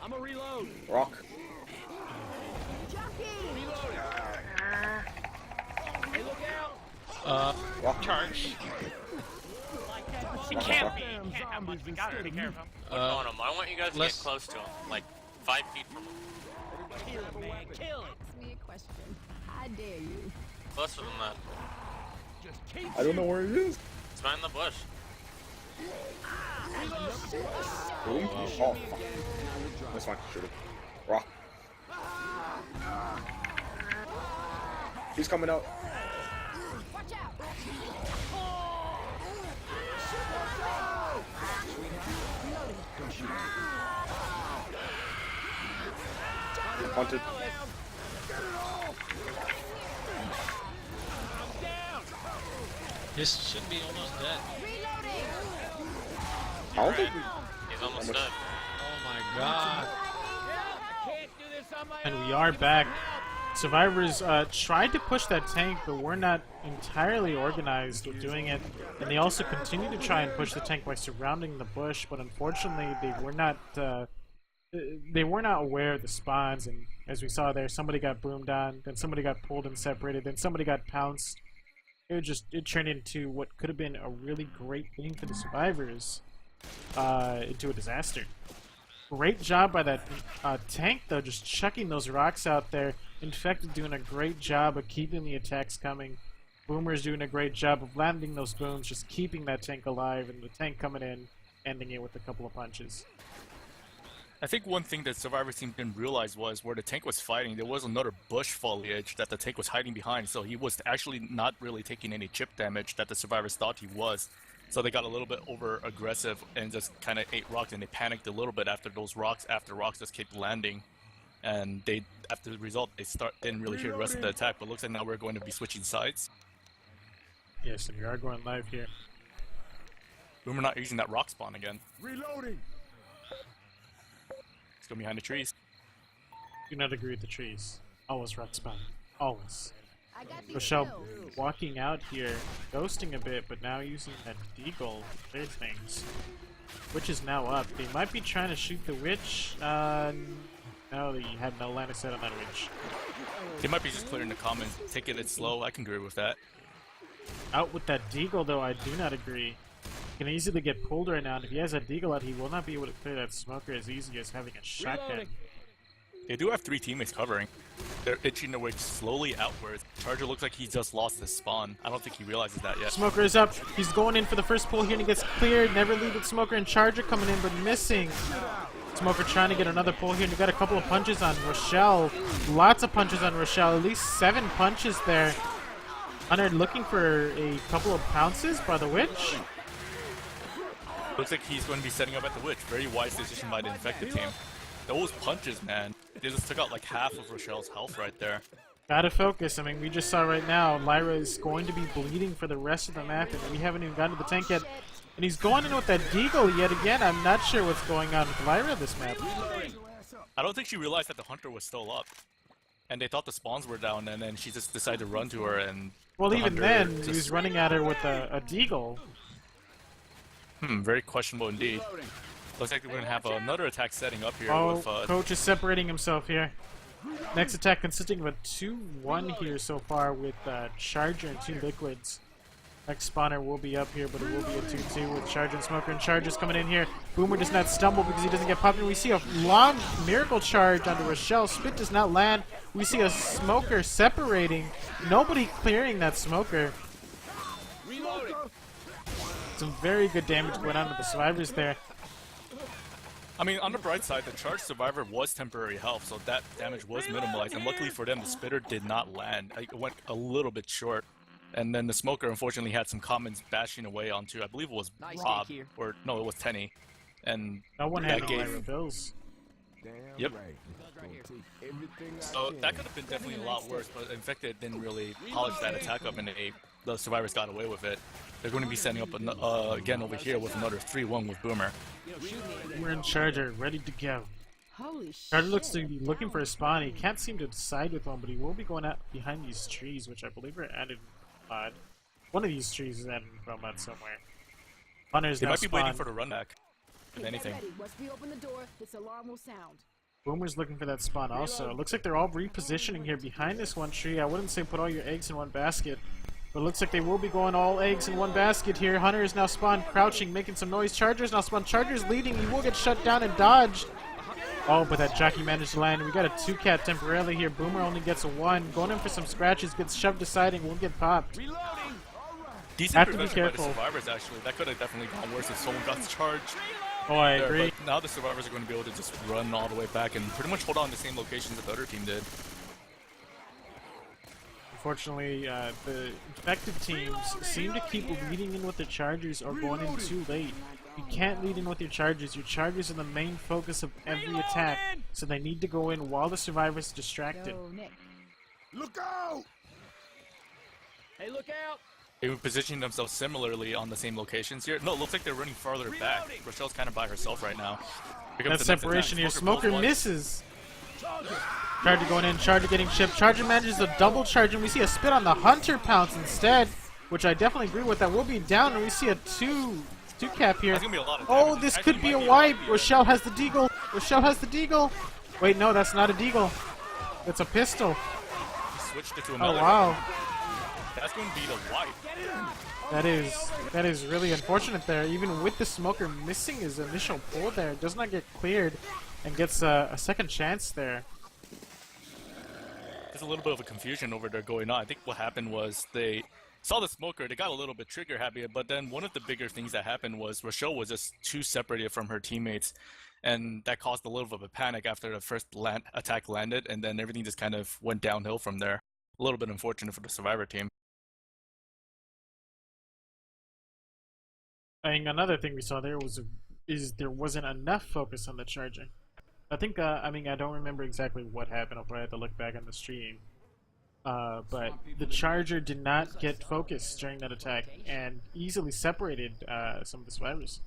I'm a reload. Rock. Hey, look out. Rock. Charge. He Rock, can't rock. be. He can't have much. We gotta be careful. Put Uh, on him. I want you guys to let's- get close to him. Like 5 feet from him. Kill it, man. Kill it. Ask me a question. I dare you. Closer than that. Just keep I don't know where he is. It's behind the bush. Really? Oh, fuck. That's fine. Shoot him. Rock. He's coming out. Watch out! Hunted. This should be almost dead. I don't think we... He's almost Almost. dead. Oh my god. Can't do this on my And we are back. Survivors tried to push that tank, but we're not entirely organized with doing it. And they also continue to try and push the tank by surrounding the bush, but unfortunately they were not aware of the spawns. And as we saw there, somebody got boomed on, then somebody got pulled and separated, then somebody got pounced. It turned into what could have been a really great thing for the survivors into a disaster. Great job by that tank, though, just chucking those rocks out there. Infected doing a great job of keeping the attacks coming. Boomer's doing a great job of landing those booms, just keeping that tank alive, and the tank coming in, ending it with a couple of punches. I think one thing that Survivor team didn't realize was where the tank was fighting, there was another bush foliage that the tank was hiding behind, so he was actually not really taking any chip damage that the Survivors thought he was. So they got a little bit over aggressive and just kind of ate rocks, and they panicked a little bit after those rocks, after rocks just kept landing. And they, after the result, they didn't really hear the rest of the attack, but looks like now we're going to be switching sides. Yes, and we are going live here. Boomer not using that rock spawn again. reloading. He's going behind the trees. Do not agree with the trees. Always rock spawn. Always. I got these Rochelle pills. walking out here, ghosting a bit, but now using that deagle to clear things. Witch is now up. They might be trying to shoot the witch. No, they have no line of sight on that witch. They might be just clearing the commons, taking it slow. I can agree with that. Out with that deagle, though, I do not agree. He can easily get pulled right now, and if he has that deagle out, he will not be able to clear that smoker as easy as having a shotgun. Reloading. They do have 3 teammates covering. They're itching their way slowly outwards. Charger looks like he just lost his spawn. I don't think he realizes that yet. Smoker is up. He's going in for the first pull here, and he gets cleared. Never leave with Smoker and Charger coming in, but missing. Smoker trying to get another pull here, and he got a couple of punches on Rochelle. Lots of punches on Rochelle. At least 7 punches there. Hunter looking for a couple of pounces by the witch. Looks like he's going to be setting up at the witch. Very wise decision by the infected team. Those punches, man. They just took out like half of Rochelle's health right there. Gotta focus. I mean, we just saw right now, Lyra is going to be bleeding for the rest of the map, and we haven't even gotten to the tank yet. And he's going in with that deagle yet again. I'm not sure what's going on with Lyra this map. I don't think she realized that the hunter was still up, and they thought the spawns were down, and then she just decided to run to her and. Well, the even hunter then, he just- was running at her with a deagle. Very questionable indeed. Looks like we're gonna have another attack setting up here Oh, with. Coach is separating himself here. Next attack consisting of a 2-1 here so far with Charger and 2 Liquids. Next spawner will be up here, but it will be a 2-2 with Charger and Smoker, and Charger's coming in here. Boomer does not stumble because he doesn't get popped, and we see a long miracle charge onto Rochelle. Spit does not land. We see a Smoker separating. Nobody clearing that Smoker. Some very good damage going on to the survivors there. I mean, on the bright side, the charged survivor was temporary health, so that damage was minimalized, and luckily for them, the spitter did not land. It went a little bit short. And then the smoker unfortunately had some commons bashing away onto, I believe it was Rob, or no, it was Tenny. And No one that had gave. no bills. Yep. So that could have been definitely a lot worse, but Infected didn't really polish that attack up, and the survivors got away with it. They're going to be setting up again over here with another 3-1 with Boomer. We're in Charger, ready to go. Holy shit. Charger looks to be looking for a spawn. He can't seem to decide with one, but he will be going out behind these trees, which I believe are added mod. One of these trees is added in mod somewhere. Hunter's They now might be waiting spawned. for the run back, if anything. Get ready. Once we open the door, this alarm will sound. Boomer's looking for that spawn also. It looks like they're all repositioning here behind this one tree. I wouldn't say put all your eggs in one basket, but it looks like they will be going all eggs in one basket here. Hunter is now spawned, crouching, making some noise. Charger's now spawned. Charger's leading. He will get shut down and dodged. Oh, but that jockey managed to land. We got a 2-cat temporarily here. Boomer only gets a 1. Going in for some scratches, gets shoved aside and will get popped. Decent Have to be prevention by the careful. survivors, actually. That could have definitely gone worse if someone got charged. Oh, I there, agree. but now the survivors are going to be able to just run all the way back and pretty much hold on to the same locations that the other team did. Unfortunately, the infected teams seem to keep leading in with the Chargers or going in too late. You can't lead in with your Chargers. Your Chargers are the main focus of every attack, so they need to go in while the survivors are distracted. Go, Nick. Look out! Hey, look out! They were positioning themselves similarly on the same locations here. No, it looks like they're running farther back. Rochelle's kind of by herself right now. Here comes That the next separation attack. here. Smoker pulls one. misses. Charger going in. Charger getting chipped. Charger manages a double charge, and we see a spit on the Hunter pounce instead, which I definitely agree with. That will be down, and we see a 2-cap here. That's gonna be a lot of Oh, damage. this Actually, could be might a wipe. might be Rochelle has the deagle. Rochelle has the deagle. Wait, no, that's not a deagle. It's a pistol. He switched it to Oh, another. wow. That's going to be the wipe. That is really unfortunate there. Even with the smoker missing his initial pull there, does not get cleared and gets a second chance there. There's a little bit of a confusion over there going on. I think what happened was they saw the smoker, they got a little bit trigger happy, but then one of the bigger things that happened was Rochelle was just too separated from her teammates, and that caused a little bit of a panic after the first attack landed, and then everything just kind of went downhill from there. A little bit unfortunate for the survivor team. I think another thing we saw there is there wasn't enough focus on the charger. I think I mean I don't remember exactly what happened. I'll probably have to look back on the stream. But the charger did not get focused during that attack and easily separated some of the survivors.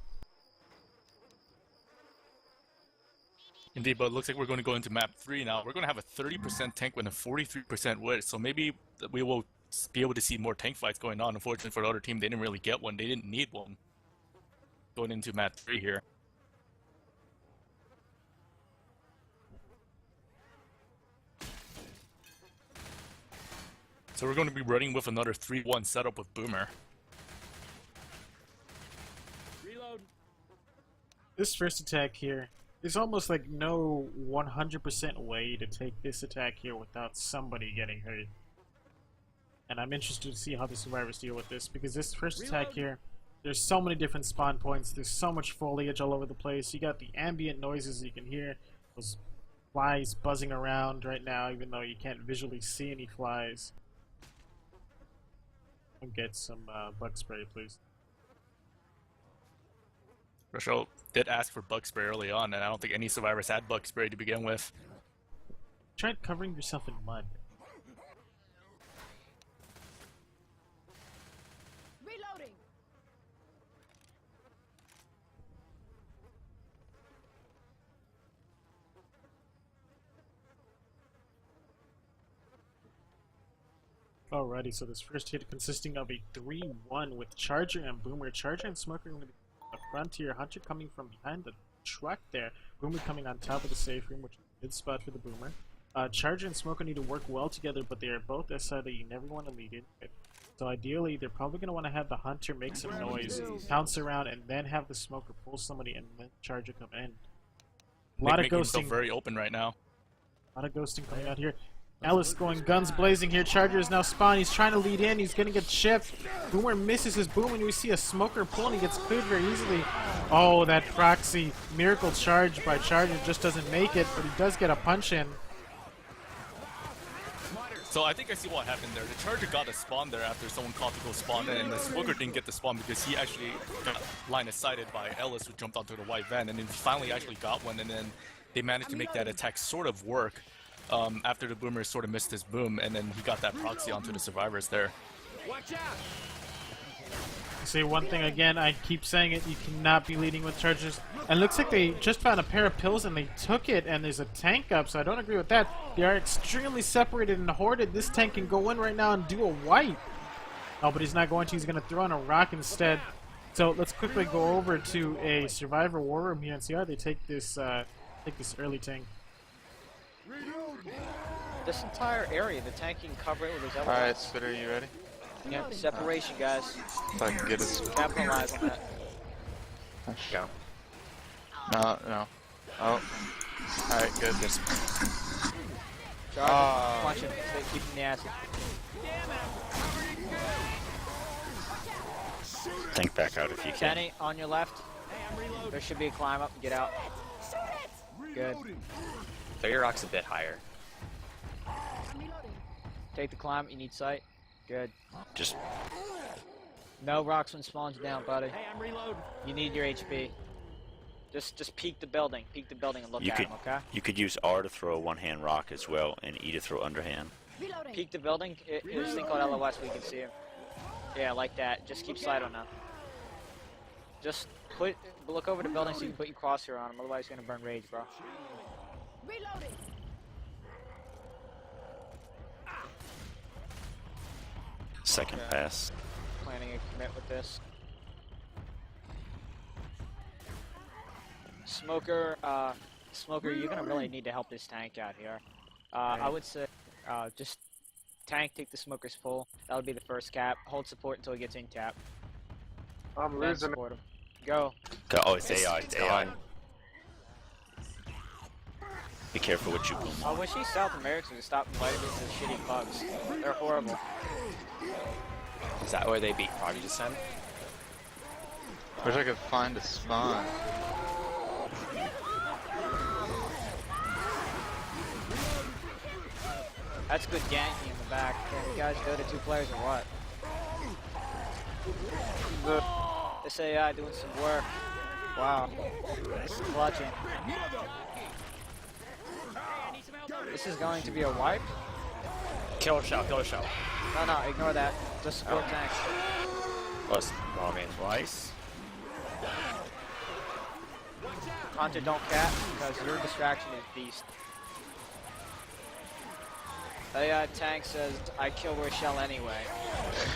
Indeed, but it looks like we're going to go into map 3 now. We're going to have a 30% tank with a 43% width, so maybe we will be able to see more tank fights going on. Unfortunately for the other team, they didn't really get one. They didn't need one. Going into map 3 here. So we're going to be running with another 3-1 setup with Boomer. Reload. This first attack here is almost like no 100% way to take this attack here without somebody getting hurt. And I'm interested to see how the survivors deal with this, because this first attack here, there's so many different spawn points, there's so much foliage all over the place. You got the ambient noises you can hear, those flies buzzing around right now, even though you can't visually see any flies. I'll get some bug spray, please. Rochelle did ask for bug spray early on, and I don't think any survivors had bug spray to begin with. Try covering yourself in mud. Reloading. Alrighty, so this first hit consisting of a 3-1 with Charger and Boomer. Charger and Smoker going to be the frontier. Hunter coming from behind the truck there. Boomer coming on top of the safe room, which is a good spot for the Boomer. Charger and Smoker need to work well together, but they are both SI that you never want to lead in with. So ideally, they're probably going to want to have the Hunter make some noise, pounce around, and then have the Smoker pull somebody and then Charger come in. A lot of ghosting. Very open right now. A lot of ghosting coming out here. Ellis going guns blazing here. Charger is now spawned. He's trying to lead in. He's going to get chipped. Boomer misses his boom, and we see a Smoker pull, and he gets cleared very easily. Oh, that proxy miracle charge by Charger just doesn't make it, but he does get a punch in. So I think I see what happened there. The Charger got a spawn there after someone called to go spawn in, and the Smoker didn't get the spawn because he actually got line of sighted by Ellis, who jumped onto the white van, and then finally actually got one, and then they managed to make that attack sort of work after the Boomer sort of missed his boom, and then he got that proxy onto the survivors there. Watch out! Say one thing again, I keep saying it, you cannot be leading with Chargers. And it looks like they just found a pair of pills and they took it, and there's a tank up, so I don't agree with that. They are extremely separated and hoarded. This tank can go in right now and do a wipe. Oh, but he's not going to. He's going to throw in a rock instead. So let's quickly go over to a Survivor War Room here and see how they take this early tank. This entire area, the tank can cover it with his elements. Alright, Spitter, you ready? Yep, separation, guys. So I can get us. Capitalize on that. Go. No. Oh. Alright, good. Charge, watch him. Keep him the acid. Tank back out if you can. Kenny, on your left. There should be a climb up and get out. Good. Throw your rocks a bit higher. Take the climb. You need sight. Good. Just No rocks when spawns down, buddy. Hey, I'm reloading. You need your HP. Just peek the building. Peek the building and look You at could him, okay? you could use R to throw a one-hand rock as well, and E to throw underhand. Peek the building. There's this thing called LOS where you can see him. Yeah, like that. Just keep sight on him. Just look over the building so you can put your crosshair on him. Otherwise, you're gonna burn rage, bro. Reloading. Second pass. Planning a commit with this. Smoker, you're gonna really need to help this tank out here. I would say, just tank, take the Smoker's pull. That would be the first cap. Hold support until he gets in tap. I'm Then losing. support him. Go. Oh, it's AI. It's AI. Be careful what you boom. I wish these South Americans would stop inviting me to the shitty bugs. They're horrible. Is that where they beat Prodigy Descent? Wish I could find a spawn. That's good ganking in the back. Can you guys go to 2 players or what? This AI doing some work. Wow. Clutching. This is going to be a wipe? Killer shell, killer shell. No, ignore that. Just support tanks. Plus, wrong man twice. Hunter, don't cap, because your distraction is beast. AI tank says, I kill Rochelle anyway.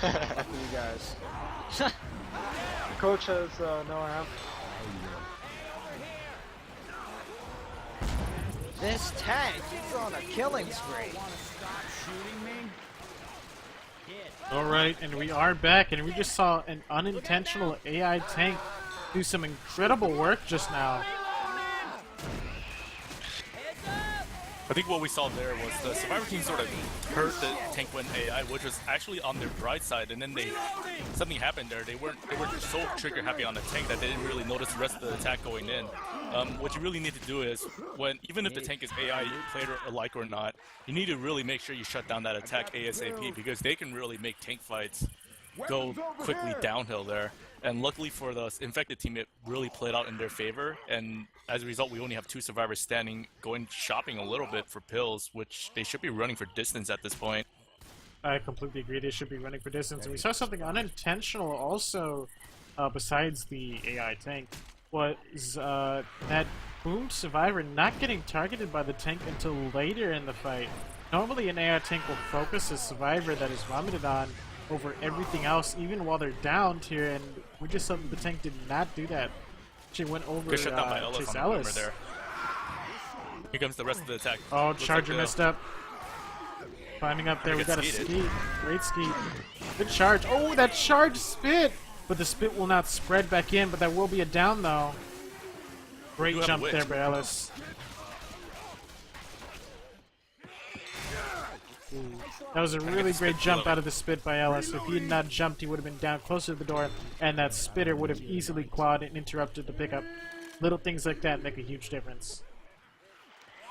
Fuck you guys. Coach has no amp. This tank is on a killing spree. Alright, and we are back, and we just saw an unintentional AI tank do some incredible work just now. I think what we saw there was the Survivor team sort of hurt the tank when AI, which was actually on their bright side, and then something happened there. They weren't so trigger happy on the tank that they didn't really notice the rest of the attack going in. What you really need to do is, even if the tank is AI played alike or not, you need to really make sure you shut down that attack ASAP, because they can really make tank fights go quickly downhill there. And luckily for the infected team, it really played out in their favor, and as a result, we only have 2 survivors standing, going shopping a little bit for pills, which they should be running for distance at this point. I completely agree, they should be running for distance. And we saw something unintentional also, besides the AI tank, was that Boom Survivor not getting targeted by the tank until later in the fight. Normally an AR tank will focus a Survivor that is vomited on over everything else, even while they're downed here, and we just saw that the tank did not do that. She went over Good shut down by Chase Ellis on the Ellis. boomer there. Here comes the rest of the attack. Oh, Looks Charger like messed up. Climbing up there, we got a Skeeted. skeet. Great skeet. Good charge. Oh, that charge spit! But the spit will not spread back in, but that will be a down though. Great You have a jump witch. there by Ellis. That was a really great jump out of the spit by Ellis. If he had not jumped, he would have been down closer to the door, and that spitter would have easily clawed and interrupted the pickup. Little things like that make a huge difference.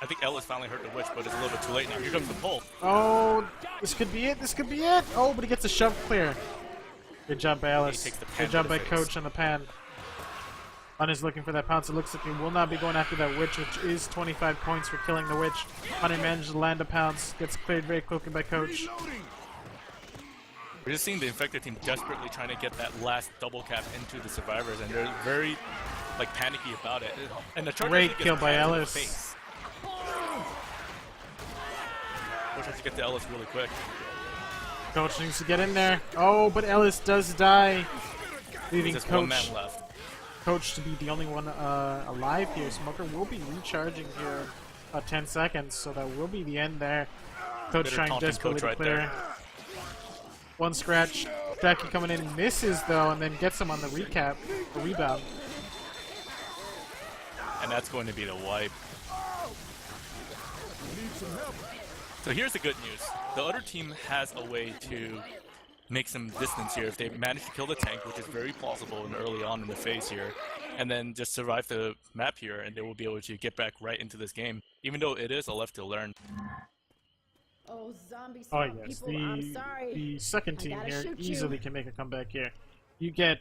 I think Ellis finally hurt the witch, but it's a little bit too late now. Here comes the pull. Oh, this could be it. This could be it. Oh, but he gets a shove clear. Good job by Ellis. takes the pan Good job to by the face. Coach on the pan. Hunter's looking for that pounce. It looks like he will not be going after that witch, which is 25 points for killing the witch. Hunter manages to land a pounce. Gets cleared very quickly by Coach. We're just seeing the infected team desperately trying to get that last double cap into the survivors, and they're very like panicky about it. And the Charger Great gets kill by panned in the Ellis. face. Coach has to get to Ellis really quick. Coach needs to get in there. Oh, but Ellis does die, leaving There's one Coach man left. to be the only one alive here. Smoker will be recharging here about 10 seconds, so that will be the end there. Coach Bitter trying taunting desperately Coach to right clear. there. One scratch. Jackie coming in, misses though, and then gets him on the rebound. And that's going to be the wipe. So here's the good news. The other team has a way to make some distance here if they manage to kill the tank, which is very plausible and early on in the phase here, and then just survive the map here, and they will be able to get back right into this game, even though it is a Left2Learn. Oh, zombie Oh swamp yes, people, I'm sorry. the second I team gotta here shoot you. easily can make a comeback here. You get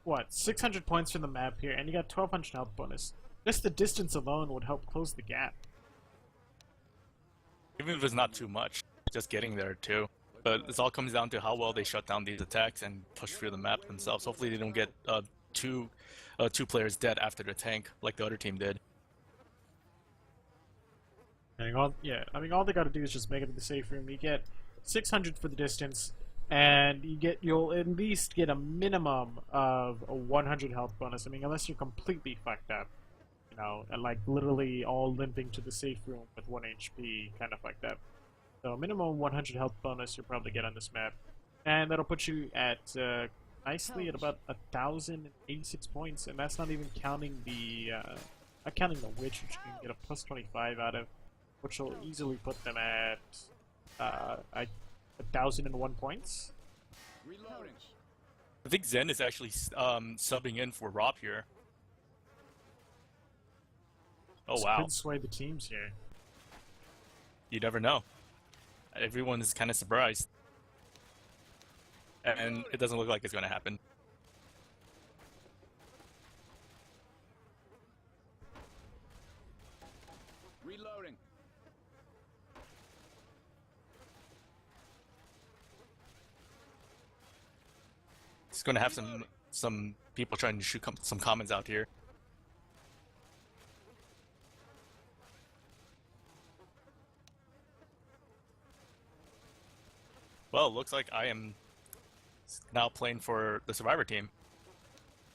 what, 600 points from the map here, and you got 1200 health bonus. Just the distance alone would help close the gap. Even if it's not too much, just getting there too. But this all comes down to how well they shut down these attacks and push through the map themselves. Hopefully they don't get two players dead after the tank like the other team did. And all they got to do is just make it to the safe room. You get 600 for the distance, and you'll at least get a minimum of a 100 health bonus. I mean, unless you're completely fucked up, you know, and like literally all limping to the safe room with 1 HP, kind of like that. So minimum 100 health bonus you'll probably get on this map, and that'll put you at nicely at about 1,086 points, and that's not even counting the witch, which you can get a plus 25 out of, which will easily put them at 1,001 points. I think Zen is actually subbing in for Rob here. Oh This wow. could sway the teams here. You never know. Everyone is kind of surprised. And it doesn't look like it's going to happen. Reloading. It's going to have some people trying to shoot some comments out here. Well, it looks like I am now playing for the Survivor team.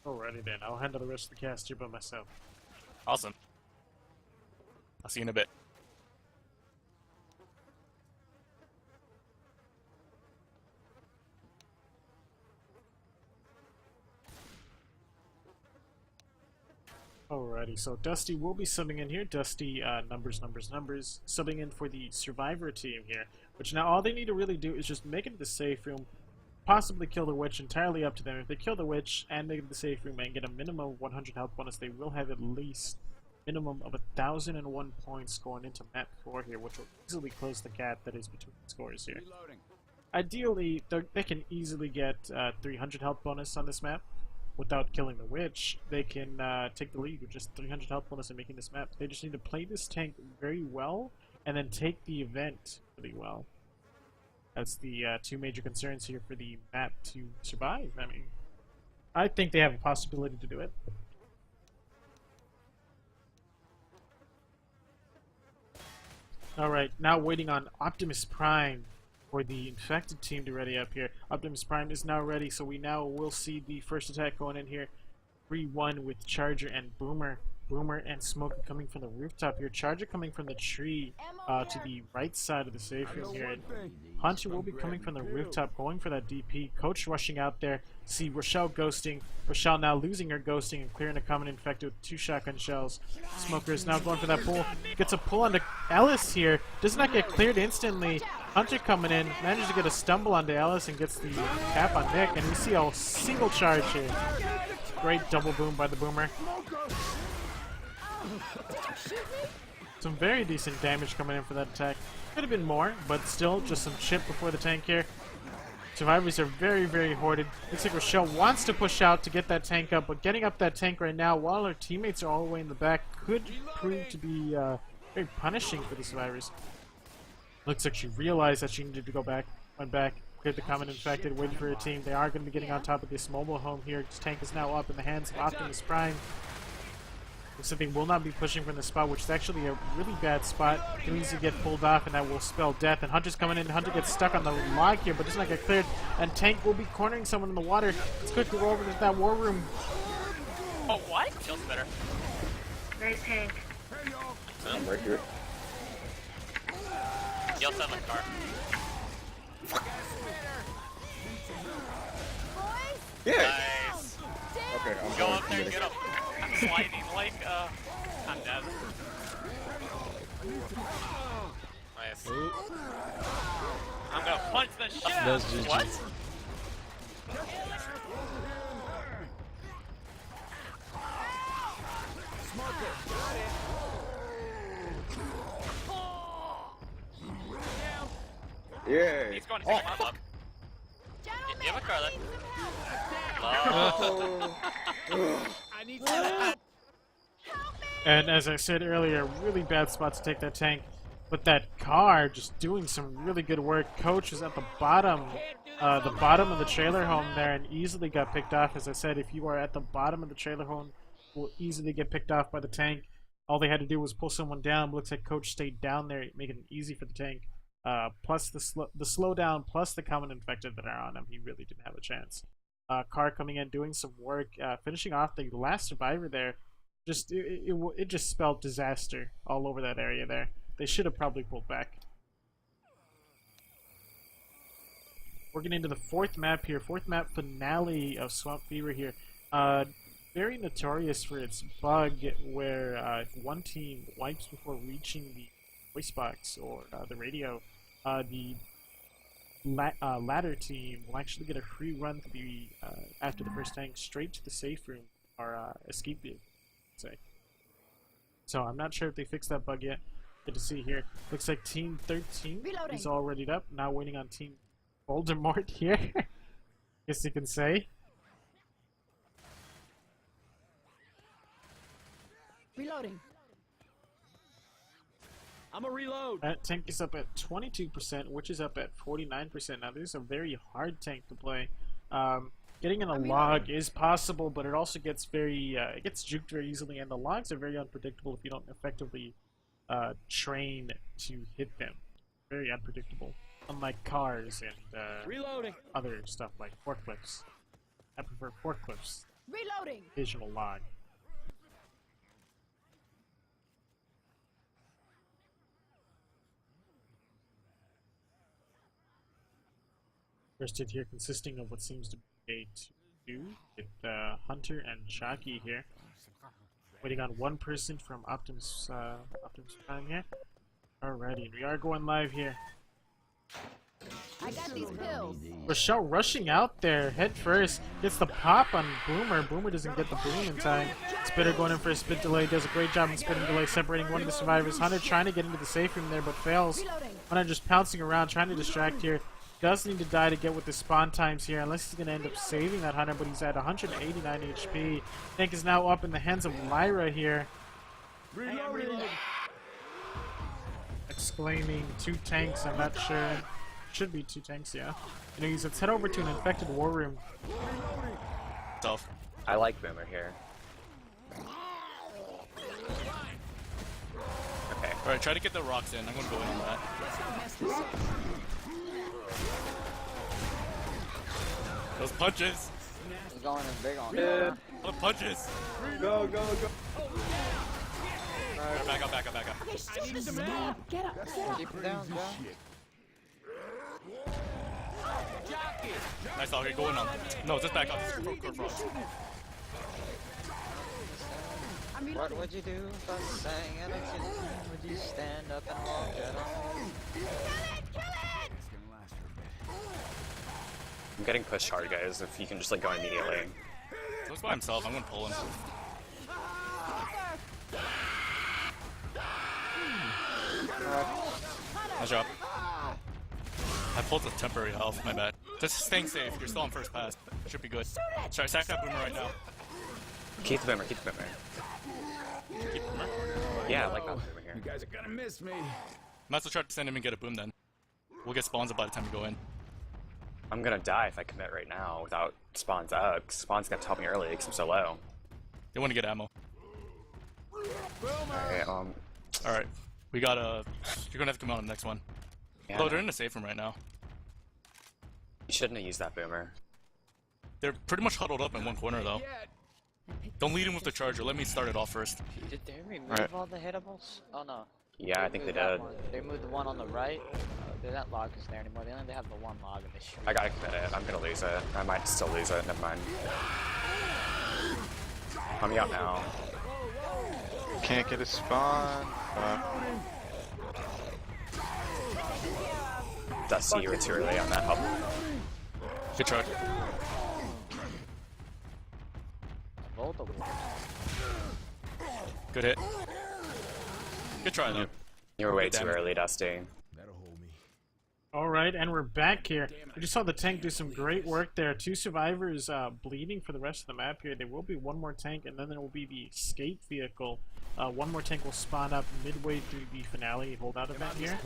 Alrighty then, I'll handle the rest of the cast here by myself. Awesome. I'll see you in a bit. Alrighty, so Dusty will be subbing in here. Dusty, numbers, subbing in for the Survivor team here. Which now all they need to really do is just make it to the safe room, possibly kill the witch, entirely up to them. If they kill the witch and make it to the safe room and get a minimum of 100 health bonus, they will have at least minimum of 1,001 points going into map 4 here, which will easily close the gap that is between the scores here. Reloading. Ideally, they can easily get 300 health bonus on this map. Without killing the witch, they can take the lead with just 300 health bonus and making this map. They just need to play this tank very well, and then take the event really well. That's the two major concerns here for the map to survive. I mean, I think they have a possibility to do it. Alright, now waiting on Optimus Prime for the infected team to ready up here. Optimus Prime is now ready, so we now will see the first attack going in here. 3-1 with Charger and Boomer. Boomer and Smoker coming from the rooftop here. Charger coming from the tree to the right side of the safe room here. And Hunter will be coming from the rooftop, going for that DP. Coach rushing out there. See Rochelle ghosting. Rochelle now losing her ghosting and clearing a common infected with 2 shotgun shells. Smoker is now going for that pull. Gets a pull onto Ellis here. Does not get cleared instantly. Hunter coming in, manages to get a stumble onto Ellis and gets the cap on Nick. And we see a single charge here. Great double boom by the Boomer. Some very decent damage coming in for that attack. Could have been more, but still just some chip before the tank here. Survivors are very, very hoarded. Looks like Rochelle wants to push out to get that tank up, but getting up that tank right now while her teammates are all the way in the back could prove to be very punishing for the survivors. Looks like she realized that she needed to go back, went back, cleared the common infected, waited for her team. They are going to be getting on top of this mobile home here. This tank is now up in the hands of Optimus Prime. Looks like they will not be pushing from the spot, which is actually a really bad spot. It needs to get pulled off, and that will spell death. And Hunter's coming in. Hunter gets stuck on the log here, but does not get cleared. And Tank will be cornering someone in the water. Let's quickly go over to that war room. Oh, what? Feels better. Nice Hank. I'm right here. He also have a car. Yeah. Nice. Okay, I'm Go going up there and get him. I'm sliding like, I'm dead. Nice. I'm gonna punch the shit out That's of GG. him. What? Yeah. He's going to take him up. You have a car there. I need some help. And as I said earlier, really bad spot to take that tank. But that car just doing some really good work. Coach was at the bottom of the trailer home there and easily got picked off. As I said, if you are at the bottom of the trailer home, you will easily get picked off by the tank. All they had to do was pull someone down. Looks like Coach stayed down there, making it easy for the tank. Plus the slowdown, plus the common infected that are on him, he really didn't have a chance. Car coming in, doing some work, finishing off the last survivor there. Just it just spelled disaster all over that area there. They should have probably pulled back. We're getting into the 4th map here, 4th map finale of Swamp Fever here. Very notorious for its bug where if one team wipes before reaching the voice box or the radio, the latter team will actually get a free run to the after the first tank straight to the safe room or escape vehicle, say. So I'm not sure if they fixed that bug yet. Good to see here. Looks like Team 13 Reloading. is all readied up. Now waiting on Team Voldemort here. Guess you can say. Reloading. I'm a reload. That tank is up at 22%, which is up at 49%. Now, this is a very hard tank to play. Getting in a log is possible, but it also gets very, it gets juked very easily, and the logs are very unpredictable if you don't effectively train to hit them. Very unpredictable, unlike cars and Reloading. other stuff like forklifts. I prefer forklifts. Reloading. Occasional log. First hit here consisting of what seems to be a 2 with Hunter and Shocky here. Waiting on one person from Optimus Prime here. Alrighty, we are going live here. I got these pills. Rochelle rushing out there head first. Gets the pop on Boomer. Boomer doesn't get the boom in time. Spitter going in for a spit delay. Does a great job in spitting delay, separating one of the survivors. Hunter trying to get into the safe room there, but fails. Hunter just pouncing around, trying to distract here. Does need to die to get with the spawn times here, unless he's going to end up saving that Hunter, but he's at 189 HP. Tank is now up in the hands of Lyra here. Reloading. Exclaiming 2 tanks, I'm not sure. Should be 2 tanks, yeah. Anyways, let's head over to an infected war room. Self. I like Boomer here. Okay. Alright, try to get the rocks in. I'm gonna go in on that. Those punches! He's going in big on it. The punches! Go, go, go. Alright, back up, back up, back up. Okay, stop the stab. Get up, get up. Keep him down, John. Nice, okay, go in on. No, just back up. Just rocks. What would you do if I sang at a tune? Would you stand up and walk it on? I'm getting pushed hard, guys. If you can just like go immediately. So he's by himself. I'm gonna pull him. Nice job. I pulled the temporary health. My bad. Just staying safe. You're still on first pass. Should be good. Sorry, sack that boomer right now. Keep the boomer. Keep the boomer. Keep boomer. Yeah, I like that boomer here. You guys are gonna miss me. Might as well try to send him and get a boom then. We'll get spawns up by the time we go in. I'm gonna die if I commit right now without spawns up. 'Cause spawns gonna help me early because I'm so low. They want to get ammo. Alright, Alright. We gotta... You're gonna have to come out on the next one. yeah, Oh, they're in the safe room right now. you shouldn't have used that boomer. They're pretty much huddled up in one corner though. Don't lead him with the charger. Let me start it off first. Did they remove Alright. all the hitables? Oh no. Yeah, I think they Removed that did. one. They moved the one on the right. That log isn't there anymore. They only have the one log in this shoot. I gotta commit it. I'm gonna lose it. I might still lose it. Never mind. Coming out now. Can't get a spawn. Dusty, you were too early on that help. Good charge. Both of them. Good hit. Good try though. You were way Damn too it. early, Dusty. Alright, and we're back here. We just saw the tank do some great work there. 2 survivors bleeding for the rest of the map here. There will be one more tank, and then there will be the escape vehicle. One more tank will spawn up midway through the finale holdout event here.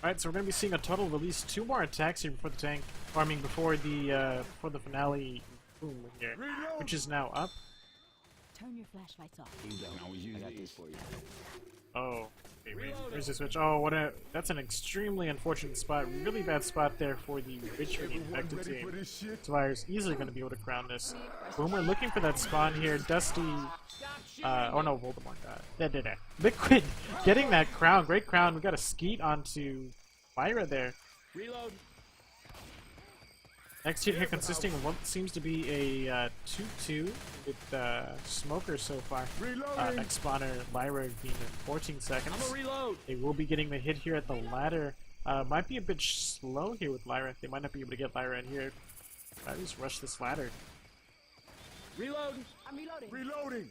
Alright, so we're going to be seeing a total of at least 2 more attacks here before the tank, or I mean before the finale boom here, which is now up. Turn your flashlights off. I got this for you. Oh, okay, wait, where's the switch? Oh, that's an extremely unfortunate spot. Really bad spot there for the Richmond infected team. Survivors easily going to be able to crown this. Boomer looking for that spawn here. Dusty, oh no, Voldemort. Liquid getting that crown. Great crown. We got a skeet onto Myra there. Reload. Next hit here consisting of what seems to be a 2-2 with Smoker so far. Next spawner, Lyra being in 14 seconds. Reload. They will be getting the hit here at the ladder. Might be a bit slow here with Lyra. They might not be able to get Lyra in here. I just rush this ladder. Reload. I'm reloading. Reloading.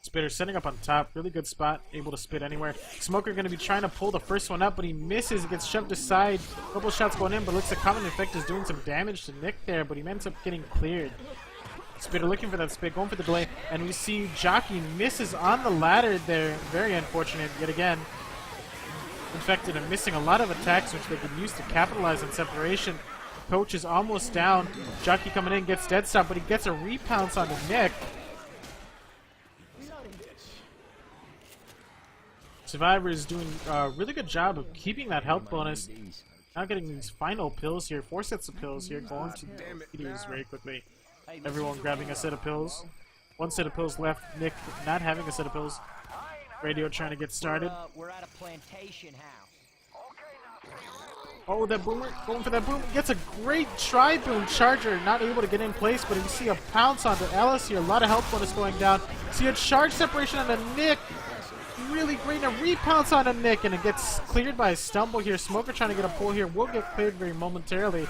Spitter setting up on top. Really good spot. Able to spit anywhere. Smoker going to be trying to pull the first one up, but he misses. He gets shoved aside. Couple shots going in, but looks like Common Infect is doing some damage to Nick there, but he ends up getting cleared. Spitter looking for that spit, going for the delay, and we see Jockey misses on the ladder there. Very unfortunate yet again. Infected and missing a lot of attacks which they could use to capitalize on separation. Coach is almost down. Jockey coming in, gets dead stop, but he gets a repounce onto Nick. Survivor is doing a really good job of keeping that health bonus. Now getting these final pills here, 4 sets of pills here, going to these very quickly. Everyone grabbing a set of pills. 1 set of pills left. Nick not having a set of pills. Radio trying to get started. We're at a plantation house. Oh, that boomer going for that boom. Gets a great tri-boom charger. Not able to get in place, but you see a pounce onto Ellis here. A lot of health bonus going down. See a charge separation on the Nick. Really great. And a repounce on a Nick, and it gets cleared by a stumble here. Smoker trying to get a pull here. Will get cleared very momentarily.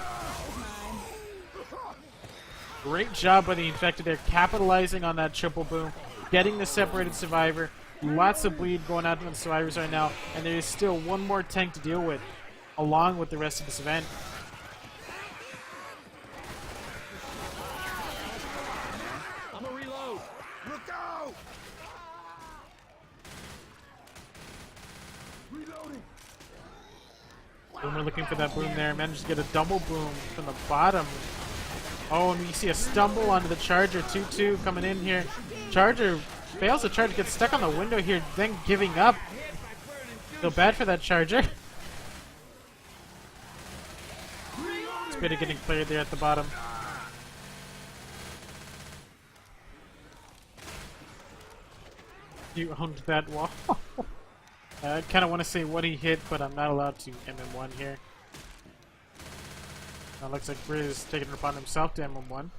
Great job by the Infected there, capitalizing on that triple boom. Getting the separated survivor. Lots of bleed going out to the survivors right now. And there is still one more tank to deal with, along with the rest of this event. I'm a reload. Look out! Reloading. Boomer looking for that boom there. Managed to get a double boom from the bottom. Oh, and we see a stumble onto the Charger. 2-2 coming in here. Charger fails the charge, gets stuck on the window here, then giving up. Feel bad for that charger. Spitter getting cleared there at the bottom. You owned that wall. I kind of want to say what he hit, but I'm not allowed to MM1 here. Now looks like Grizz taking it upon himself to MM1.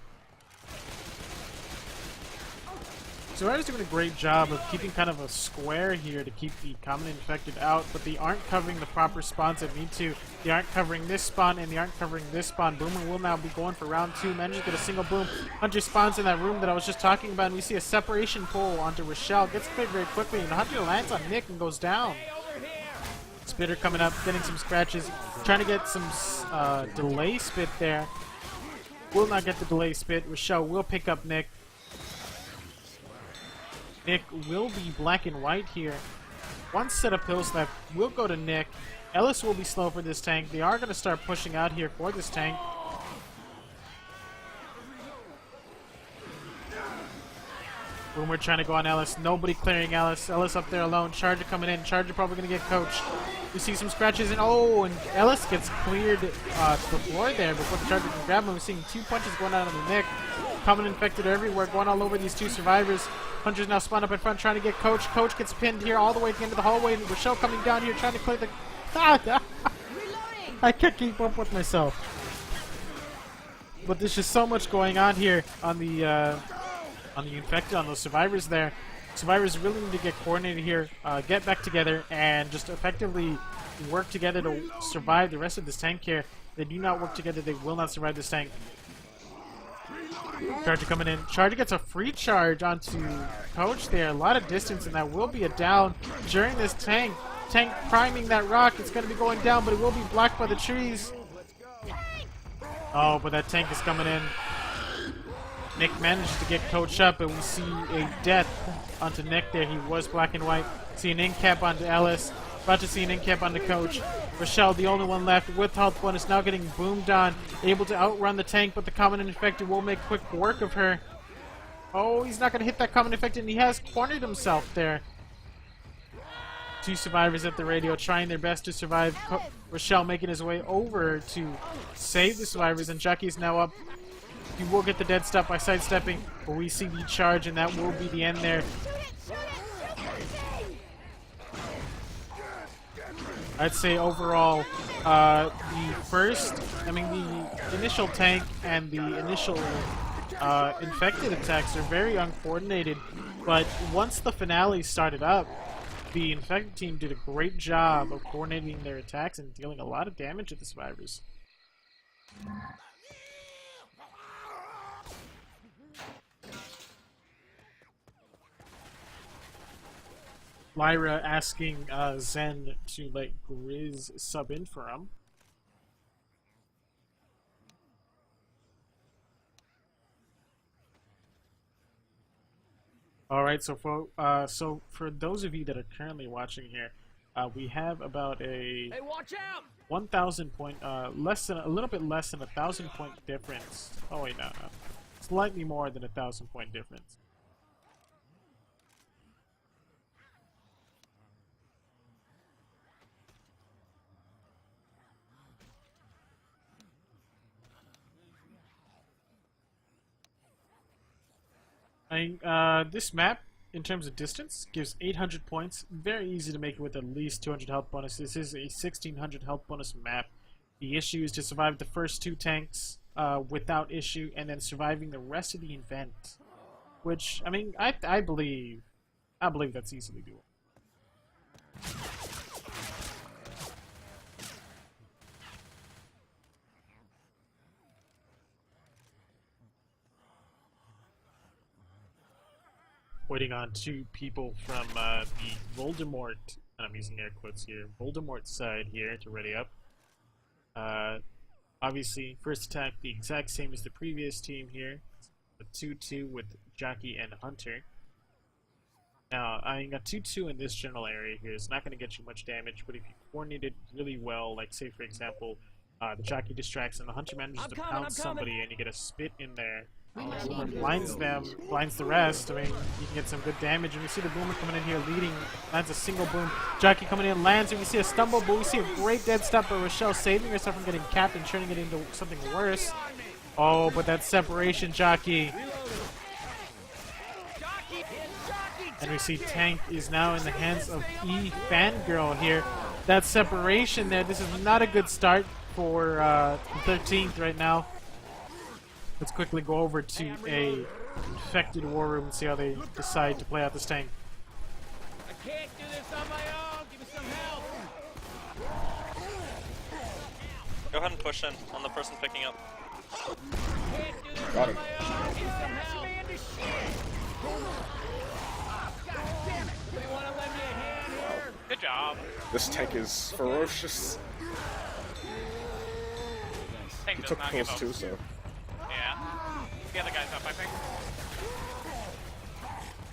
So Ryder's doing a great job of keeping kind of a square here to keep the common infected out, but they aren't covering the proper spawns that need to. They aren't covering this spawn, and they aren't covering this spawn. Boomer will now be going for round 2. Manages to get a single boom. Hunter spawns in that room that I was just talking about, and we see a separation pull onto Rochelle. Gets cleared very quickly, and Hunter lands on Nick and goes down. Spitter coming up, getting some scratches, trying to get some delay spit there. Will not get the delay spit. Rochelle will pick up Nick. Nick will be black and white here. One set of pills left will go to Nick. Ellis will be slow for this tank. They are going to start pushing out here for this tank. Boomer trying to go on Ellis. Nobody clearing Ellis. Ellis up there alone. Charger coming in. Charger probably going to get coached. We see some scratches and and Ellis gets cleared to the floor there before the Charger can grab him. We're seeing 2 punches going out on the Nick. Common infected everywhere, going all over these 2 survivors. Hunter's now spawned up in front, trying to get Coach. Coach gets pinned here all the way to the end of the hallway. Rochelle coming down here, trying to clear the... I can't keep up with myself. But there's just so much going on here on the infected, on those survivors there. Survivors really need to get coordinated here, get back together, and just effectively work together to survive the rest of this tank here. If they do not work together, they will not survive this tank. Charger coming in. Charger gets a free charge onto Coach there. A lot of distance, and that will be a down during this tank. Tank priming that rock. It's going to be going down, but it will be blocked by the trees. Oh, but that tank is coming in. Nick managed to get Coach up, and we see a death onto Nick there. He was black and white. See an in-cap onto Ellis. About to see an in-cap onto Coach. Rochelle, the only one left with health bonus, now getting boomed on. Able to outrun the tank, but the common infected will make quick work of her. Oh, he's not going to hit that common infected, and he has cornered himself there. 2 survivors at the radio trying their best to survive. Rochelle making his way over to save the survivors, and Jackie's now up. He will get the dead stop by sidestepping, but we see the charge, and that will be the end there. I'd say overall, the initial tank and the initial infected attacks are very uncoordinated, but once the finale started up, the infected team did a great job of coordinating their attacks and dealing a lot of damage to the survivors. Lyra asking Zen to let Grizz sub in for him. Alright, so for those of you that are currently watching here, we have about a 1,000 point, a little bit less than 1,000 point difference. Oh wait, no. Slightly more than 1,000 point difference. This map, in terms of distance, gives 800 points. Very easy to make it with at least 200 health bonus. This is a 1,600 health bonus map. The issue is to survive the first 2 tanks without issue, and then surviving the rest of the event. Which, I mean, I believe that's easily doable. Waiting on 2 people from the Voldemort, and I'm using air quotes here, Voldemort side here to ready up. Obviously, first attack the exact same as the previous team here. A 2-2 with Jackie and Hunter. Now, I mean, a 2-2 in this general area here is not going to get you much damage, but if you coordinate it really well, like say for example, the Jackie distracts and the Hunter manages to pounce somebody and you get a spit in there, Boomer blinds them, blinds the rest. I mean, you can get some good damage. And we see the Boomer coming in here leading, lands a single boom. Jockey coming in, lands, and we see a stumble, but we see a great dead stop by Rochelle, saving herself from getting capped and turning it into something worse. Oh, but that separation, Jockey. And we see Tank is now in the hands of E Fangirl here. That separation there, this is not a good start for the 13th right now. Let's quickly go over to a infected war room and see how they decide to play out this tank. I can't do this on my own. Give me some help. Go ahead and push in on the person picking up. Can't do this Got on him. my own. Give me some help. Man, this shit. God damn it. You want to lend me a hand here? Good job. This tank is ferocious. Tank He does took not kills give up. too, so. Yeah. The other guy's up, I think.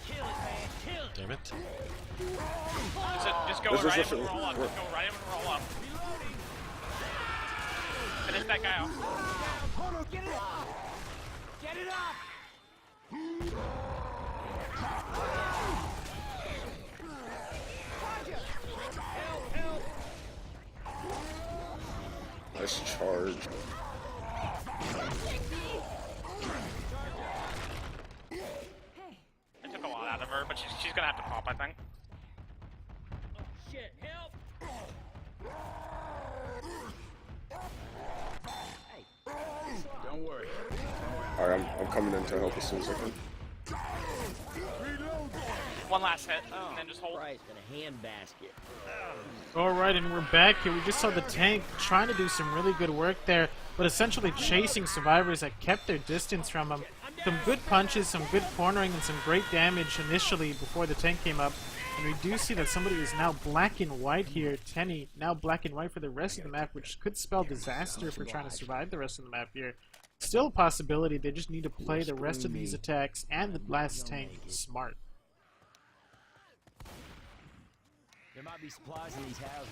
Kill it, man. Kill it. Damn it. Just go This is right in literally- and roll up. Just go right in and roll up. Finish that guy off. Hold on, get it up. Get it up. Help, help. Nice charge. It took a lot out of her, but she's gonna have to pop, I think. Shit, help. Don't worry. Alright, I'm coming in to help as soon as I can. One last hit, and then just hold. Christ, in a handbasket. Alright, and we're back here. We just saw the tank trying to do some really good work there, but essentially chasing survivors that kept their distance from them. Some good punches, some good cornering, and some great damage initially before the tank came up. And we do see that somebody is now black and white here. Tenny now black and white for the rest of the map, which could spell disaster if we're trying to survive the rest of the map here. Still a possibility. They just need to play the rest of these attacks and the last tank smart. There might be supplies in these houses.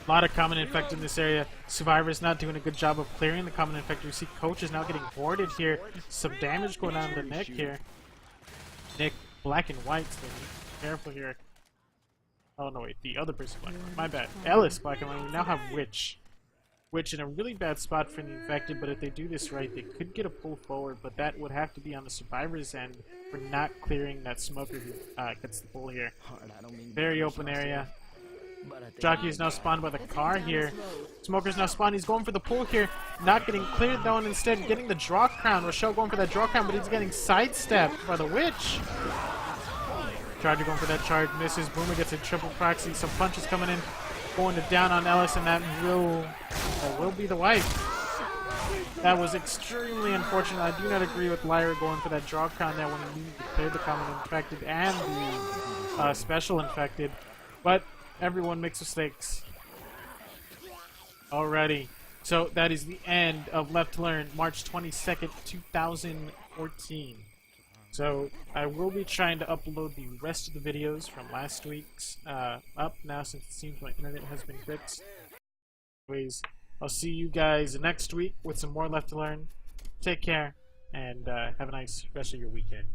A lot of common infect in this area. Survivors not doing a good job of clearing the common infect. We see Coach is now getting boarded here. Some damage going on to Nick here. Nick, black and white, so be careful here. Oh no, wait, the other person black and white. My bad. Ellis, black and white. We now have Witch. Witch in a really bad spot for the infected, but if they do this right, they could get a pull forward, but that would have to be on the survivor's end for not clearing that smoker who gets the pull here. Very open area. Jockey is now spawned by the car here. Smoker's now spawned. He's going for the pull here. Not getting cleared though, and instead getting the draw crown. Rochelle going for that draw crown, but he's getting sidestepped by the Witch. Charger going for that charge. Misses. Boomer gets a triple proxy. Some punches coming in. Going to down on Ellis, and that will be the wipe. That was extremely unfortunate. I do not agree with Lyra going for that draw crown there when he needed to clear the common infected and the special infected. But everyone makes mistakes. Alrighty. So that is the end of Left to Learn, March 22nd, 2014. So I will be trying to upload the rest of the videos from last week's up now, since it seems my internet has been fixed. Anyways, I'll see you guys next week with some more Left to Learn. Take care, and have a nice rest of your weekend.